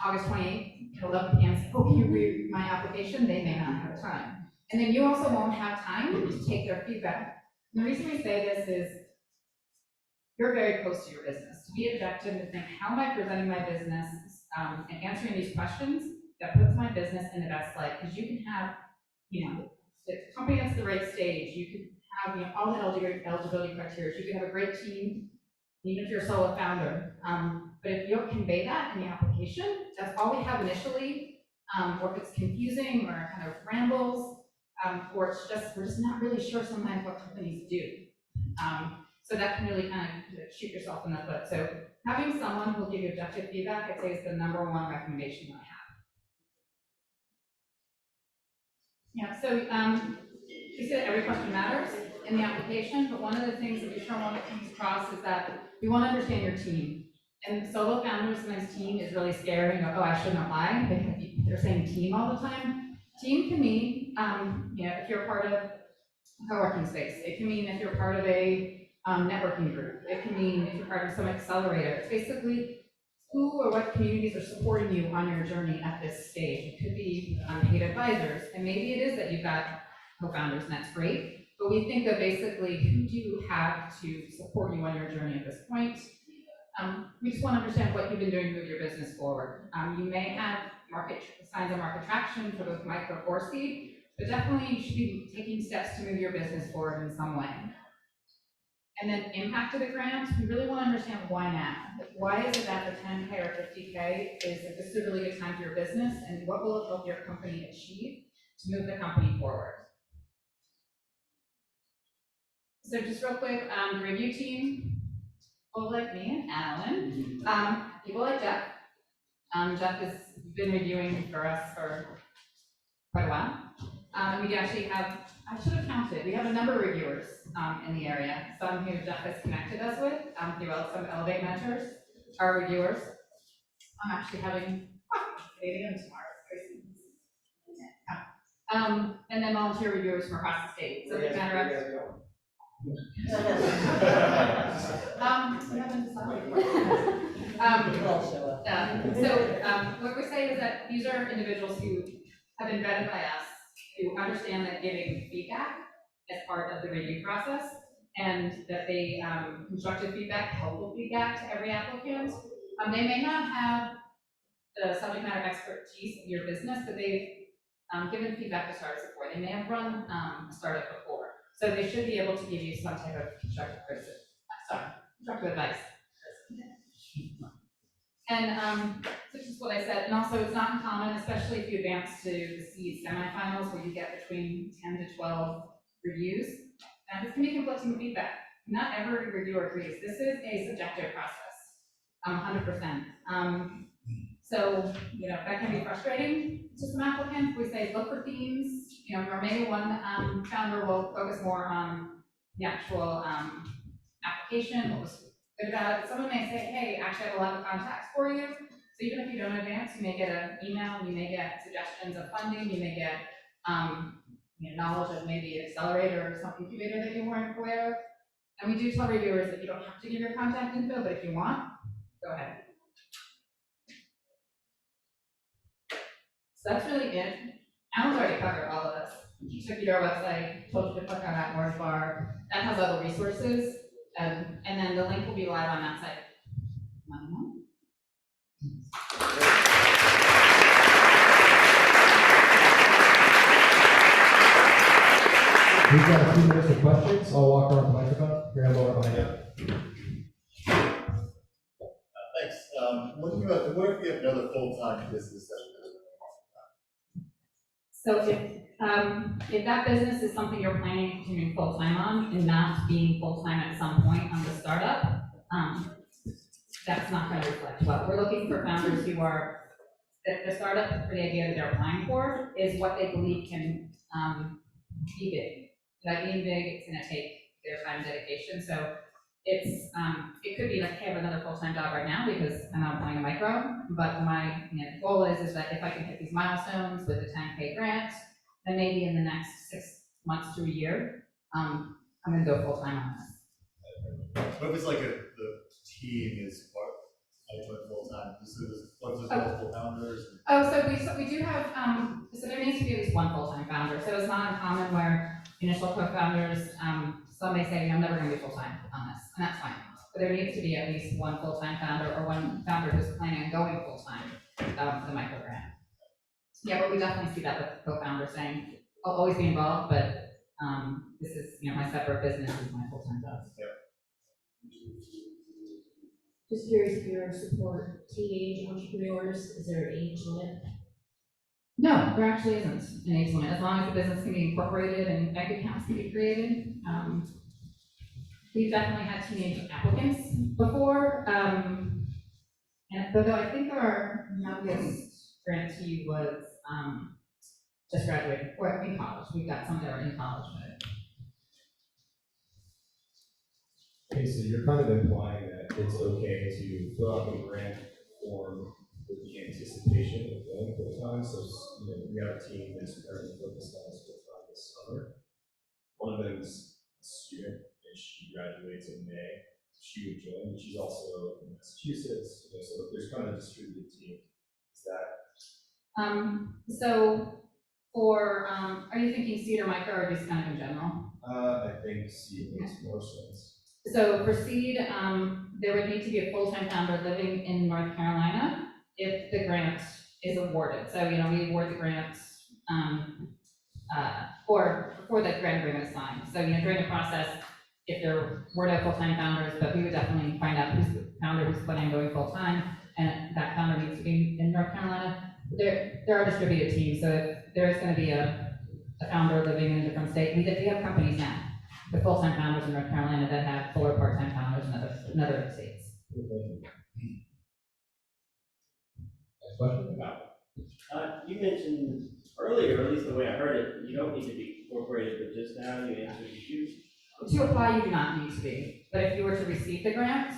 August 28th, 11 p.m. say, oh, can you read my application? They may not have time. And then you also won't have time to take their feedback. And the reason we say this is you're very close to your business. To be objective and think, how am I presenting my business and answering these questions that puts my business in the best light? Because you can have, if the company that's the right stage, you can have all the eligibility criteria. You can have a great team, even if you're a solo founder. But if you don't convey that in the application, that's all we have initially, or if it's confusing or kind of rambles, or it's just, we're just not really sure sometimes what companies do. So that can really kind of shoot yourself in the foot. So having someone who will give you objective feedback, I'd say is the #1 recommendation that I have. Yeah, so you see that every question matters in the application, but one of the things that we sure want to come across is that we want to understand your team. And solo founders, sometimes team is really scary. Oh, I shouldn't apply. They're saying team all the time. Team can mean, if you're part of a co-working space. It can mean if you're part of a networking group. It can mean if you're part of some accelerator. It's basically who or what communities are supporting you on your journey at this stage. It could be paid advisors, and maybe it is that you've got co-founders, and that's great. But we think of basically who do you have to support you on your journey at this point. We just want to understand what you've been doing to move your business forward. You may have signs of market traction for both micro or seed, but definitely you should be taking steps to move your business forward in some way. And then impact of the grant, we really want to understand why now. Like, why is it that the 10K or 50K is like, this is a really good time for your business, and what will it help your company achieve to move the company forward? So just real quick, the review team, people like me and Alan, people like Jeff. Jeff has been reviewing for us for quite a while. We do actually have, I should have counted, we have a number of reviewers in the area. Some who Jeff has connected us with through some Elevate mentors, our reviewers. I'm actually having 8 a.m. tomorrow. And then volunteer reviewers from across the state. So they matter of. We haven't decided. What we say is that these are individuals who have been vetted by us, who understand that giving feedback as part of the review process, and that they constructive feedback, helpful feedback to every applicant. They may not have the subject matter expertise of your business, but they've given feedback to startups before. They may have run a startup before. So they should be able to give you some type of constructive criticism, constructive advice. And so this is what I said, and also it's not uncommon, especially if you advance to the seed semifinals where you get between 10 to 12 reviews. And this can be conflicting feedback. Not every reviewer agrees. This is a subjective process, 100%. So, that can be frustrating to some applicants. We say look for themes, or maybe one founder will focus more on the actual application, what was good about it. Someone may say, hey, actually I have a lot of contacts for you. So even if you don't advance, you may get an email, you may get suggestions of funding, you may get knowledge of maybe an accelerator or some incubator that you weren't aware of. And we do tell reviewers that you don't have to give your contact info, but if you want, go ahead. So that's really it. Alan's already covered all of this. He took you to our website, told you to click on that orange bar. That has all the resources, and then the link will be live on that site. We've got a few minutes for questions. I'll walk around the microphone. Here, I'll go over behind you. Thanks. What if you have another full-time business that So if that business is something you're planning to continue full-time on and not being full-time at some point on the startup, that's not going to reflect well. We're looking for founders who are, the startup or the idea that they're applying for is what they believe can be big. That being big, it's going to take their time and dedication. So it's it could be like, hey, I have another full-time job right now because I'm not applying a micro, but my goal is that if I can hit these milestones with the 10K grant, then maybe in the next 6 months to a year, I'm going to go full-time on this. What if it's like the team is full-time? What if there's multiple founders? So we do have, so there needs to be at least one full-time founder. So it's not uncommon where initial co-founders, some may say, I'm never going to be full-time on this, and that's fine. But there needs to be at least one full-time founder or one founder who's planning on going full-time for the micro grant. Yeah, but we definitely see that with co-founders saying, I'll always be involved, but this is, my separate business is my full-time job. Just curious if you support teenage entrepreneurs, is there an age limit? No, there actually isn't an age limit, as long as the business can be incorporated and bank accounts can be created. We've definitely had teenage applicants before, and though I think our youngest grantee was just graduated, or in college. We've got some that are in college, but. Okay, so you're kind of implying that it's okay to fill out the grant form with the anticipation of going full-time. So, we have a team that's currently focused on this full-time this summer. One of them is a student, and she graduates in May. She would join, and she's also in Massachusetts. So there's kind of a distributed team. Is that? So for, are you thinking seed or micro, or just kind of in general? I think seed makes more sense. So for seed, there would need to be a full-time founder living in North Carolina if the grant is awarded. So, we award the grant or before the grant agreement is signed. So, during the process, if there were no full-time founders, but we would definitely find out who's the founder who's planning on going full-time, and that founder needs to be in North Carolina. There are distributed teams, so if there is going to be a founder living in a different state, we have companies now with full-time founders in North Carolina that have full or part-time founders in other states. Next question? You mentioned earlier, or at least the way I heard it, you don't need to be incorporated, but just now you answered you. To apply, you do not need to be, but if you were to receive the grant,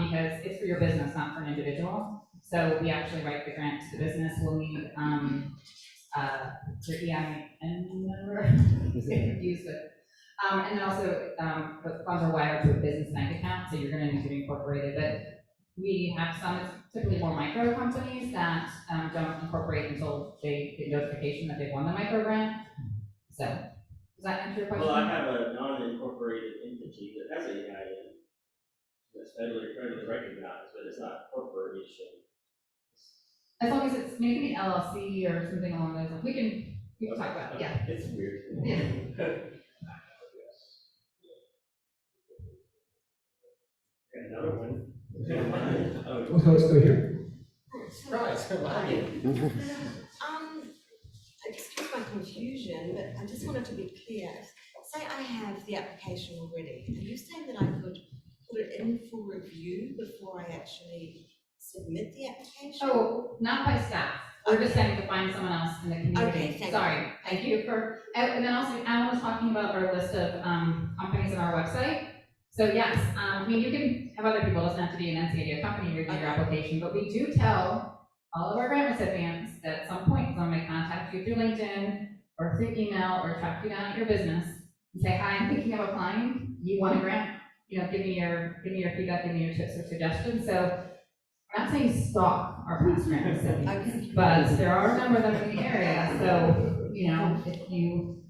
because it's for your business, not for an individual, so we actually write the grant to the business, we'll need, your EIN number, get confused with. And then also, the funds are wired to a business bank account, so you're gonna need to be incorporated, but we have some, typically more micro companies that, don't incorporate until they get notification that they won the micro grant, so. Does that answer your question? Well, I have a non-incorporated entity that has an EIN that's federally recognized, but it's not corporation. As long as it's maybe an LLC or something along those lines, we can talk about it, yeah. It's weird. Yeah. Another one. Let's go here. Surprise. Excuse my confusion, but I just wanted to be clear. Say I have the application already. Are you saying that I could put it in for review before I actually submit the application? Oh, not by staff. We're just saying to find someone else in the community. Okay, thank you. Sorry, thank you for, and then also Alan was talking about our list of companies on our website. So yes, you can have other people, it doesn't have to be an NCAD company review your application, but we do tell all of our grant recipients that at some point someone may contact you through LinkedIn or through email or track you down at your business and say, hi, I'm thinking of applying, you want a grant? Give me your feedback, give me your tips or suggestions. So I'm not saying stalk our past grant recipients, but there are a number of them in the area. So, if you,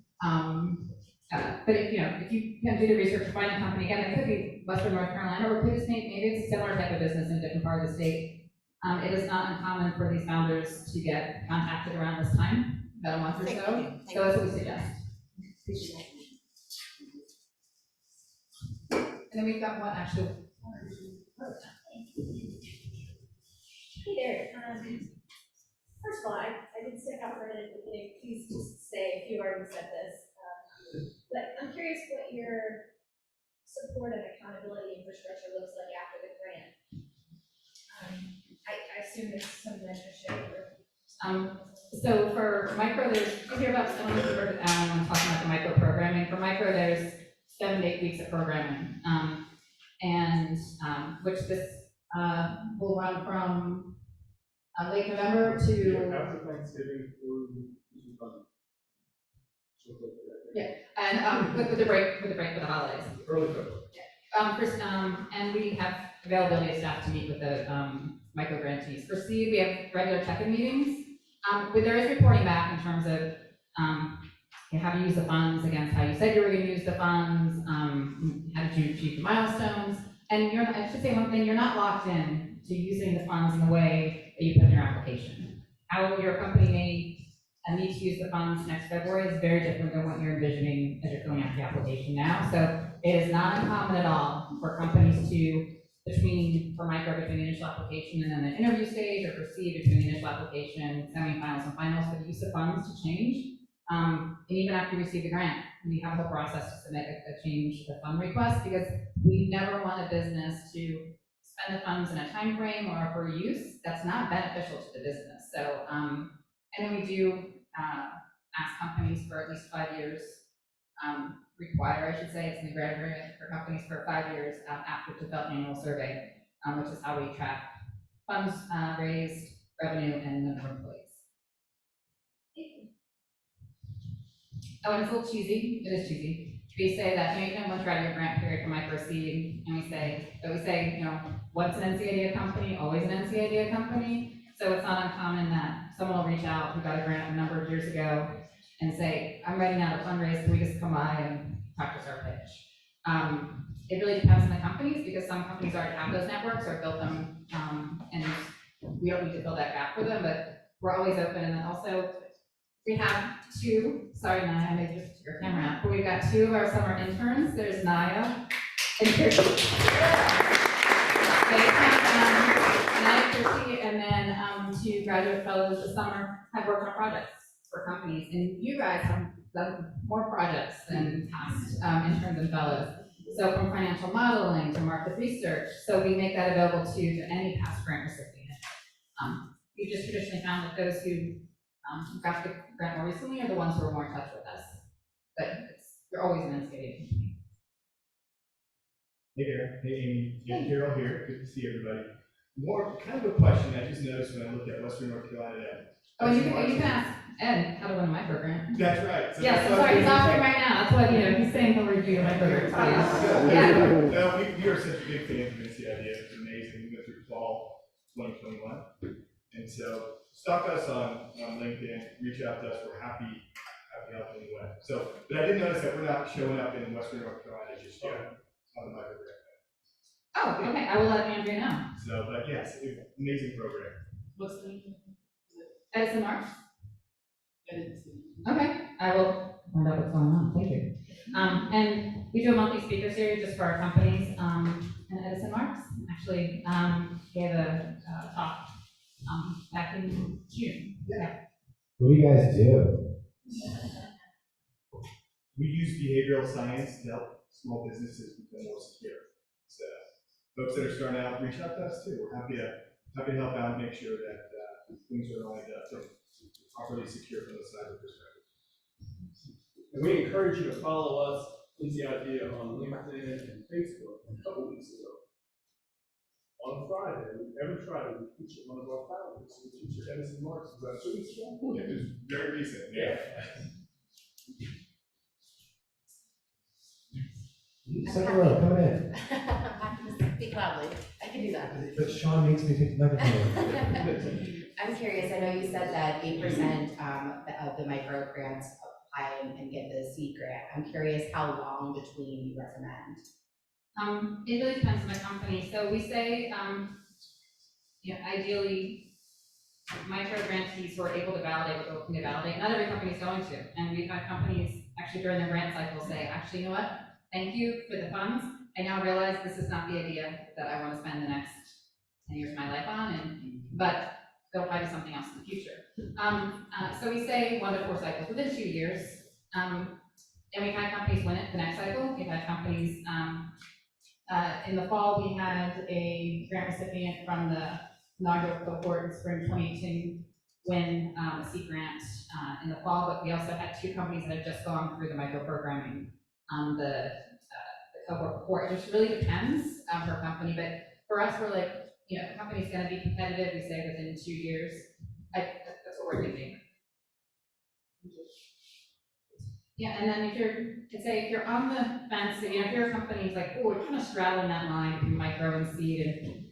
but if you can do the research to find a company, again, it could be Western North Carolina, or it could just maybe it's a similar type of business in a different part of the state. It is not uncommon for these founders to get contacted around this time, about a month or so. So that's what we suggest. And then we've got one actually. Hey there, first of all, I did stick out for a minute at the beginning, please just say, if you already said this, but I'm curious what your support and accountability infrastructure looks like after the grant. I assume there's some mentorship or. So for micro, you hear about someone who heard Alan talking about the micro programming. For micro, there's 7 to 8 weeks of programming, which this will run from late November to. After Thanksgiving through. Yeah, and with the break for the holidays. Early February. And we have availability of staff to meet with the micro grantees. For seed, we have regular check-in meetings, but there is reporting back in terms of how to use the funds against how you said you were going to use the funds, how did you achieve the milestones, and I should say one thing, you're not locked in to using the funds in the way that you put in your application. How your company may need to use the funds next February is very different than what you're envisioning as you're filling out the application now. So it is not uncommon at all for companies to, between the initial application and then the interview stage, or proceed between the initial application, semifinals and finals, for the use of funds to change. And even after you receive the grant, we have a whole process to submit a change the fund request, because we never want a business to spend the funds in a time frame or for use that's not beneficial to the business. So, and then we do ask companies for at least 5 years, require, I should say, it's in the grant agreement for companies for 5 years after to fill an annual survey, which is how we track funds raised, revenue, and number of employees. Oh, and it's a little cheesy. It is cheesy. We say that you can once you're out of your grant period for micro seed, and we say, once an NCAD company, always an NCAD company. So it's not uncommon that someone will reach out who got a grant a number of years ago and say, I'm writing out a fundraise, can we just come by and practice our pitch? It really depends on the companies, because some companies already have those networks or built them, and we don't need to fill that gap for them, but we're always open. And then also, we have two, sorry Naya, I made your camera out, but we've got two of our summer interns. There's Naya and Kirsty. Naya, Kirsty, and then two graduate fellows this summer have worked on projects for companies. And you guys have done more projects than past interns and fellows. So from financial modeling to market research, so we make that available to any past grant recipient. We just traditionally found that those who got the grant more recently are the ones who are more in touch with us. But you're always an insulated company. Hey there, hey Amy, yeah, Carol here, good to see everybody. More, kind of a question I just noticed when I looked at Western North Carolina. Oh, you can ask Ed how to win a micro grant. That's right. So yes, I'm sorry, he's offering right now, that's what, he's saying he'll review a micro grant. Yeah. We are such a big fan of NCID, it's amazing, we went through fall 2021. And so, stalk us on LinkedIn, reach out to us, we're happy to help in any way. So, but I did notice that we're not showing up in Western North Carolina just yet on the micro grant. Oh, okay, I will let Andrea know. So, but yes, amazing program. What's the name? Edison Arts? Okay, I will find out what's going on, thank you. And we do a monthly speaker series just for our companies, and Edison Marks actually gave a talk back in June. Yeah. What do you guys do? We use behavioral science to help small businesses become more secure. So folks that are starting out, reach out to us too. We're happy to help out and make sure that things are lined up and properly secure from the cyber perspective. And we encourage you to follow us, NCID, on LinkedIn and Facebook. A couple weeks ago, on Friday, every Friday, we feature one of our founders. We feature Edison Marks. Was that 2 weeks ago? Yeah, it was very recent. Yeah. Second row, come in. Speak loudly. I can do that. But Sean makes me pick the microphone. I'm curious, I know you said that 8% of the micro grants apply and get the seed grant. I'm curious how long between you recommend? It really depends on the company. So we say, ideally, micro grantees who are able to validate what they're looking to validate. Not every company is going to. And we've had companies actually during the grant cycle say, actually, you know what? Thank you for the funds. I now realize this is not the idea that I want to spend the next 10 years of my life on, but go apply to something else in the future. So we say 1 to 4 cycles within 2 years. And we've had companies win it the next cycle. We've had companies, in the fall, we had a grant recipient from the inaugural cohort in spring 2018 win a seed grant in the fall, but we also had 2 companies that have just gone through the micro-programming the cohort before. It just really depends per company, but for us, we're like, the company's gonna be competitive, we say within 2 years. That's what we're thinking. Yeah, and then if you're on the fence, if you're a company who's like, oh, we're kind of straddling that line between micro and seed, and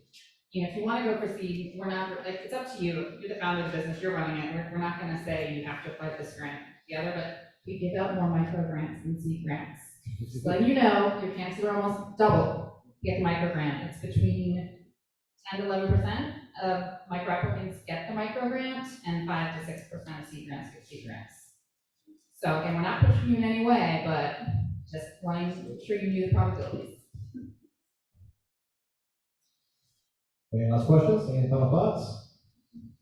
if you want to go for seed, we're not, like, it's up to you. You're the founder of the business, you're running it. We're not going to say you have to apply for this grant together, but we give out more micro grants than seed grants. Just letting you know, your chances are almost double to get the micro grant. It's between 10 to 11% of micro applicants get the micro grant, and 5 to 6% of seed grants get seed grants. So again, we're not pushing you in any way, but just wanting to make sure you knew the probabilities. Any last questions? Any final thoughts?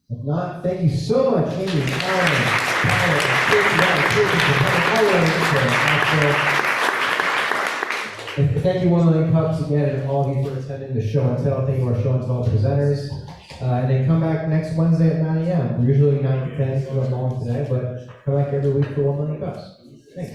If not, thank you so much, Amy, Alan, and thank you, 1 Million Cups, again, and all of you for attending the show and tell. Thank you to our show and tell presenters. And then come back next Wednesday at 9 a.m. We're usually 9 to 10, so we're going today, but come back every week for 1 Million Cups. Thanks.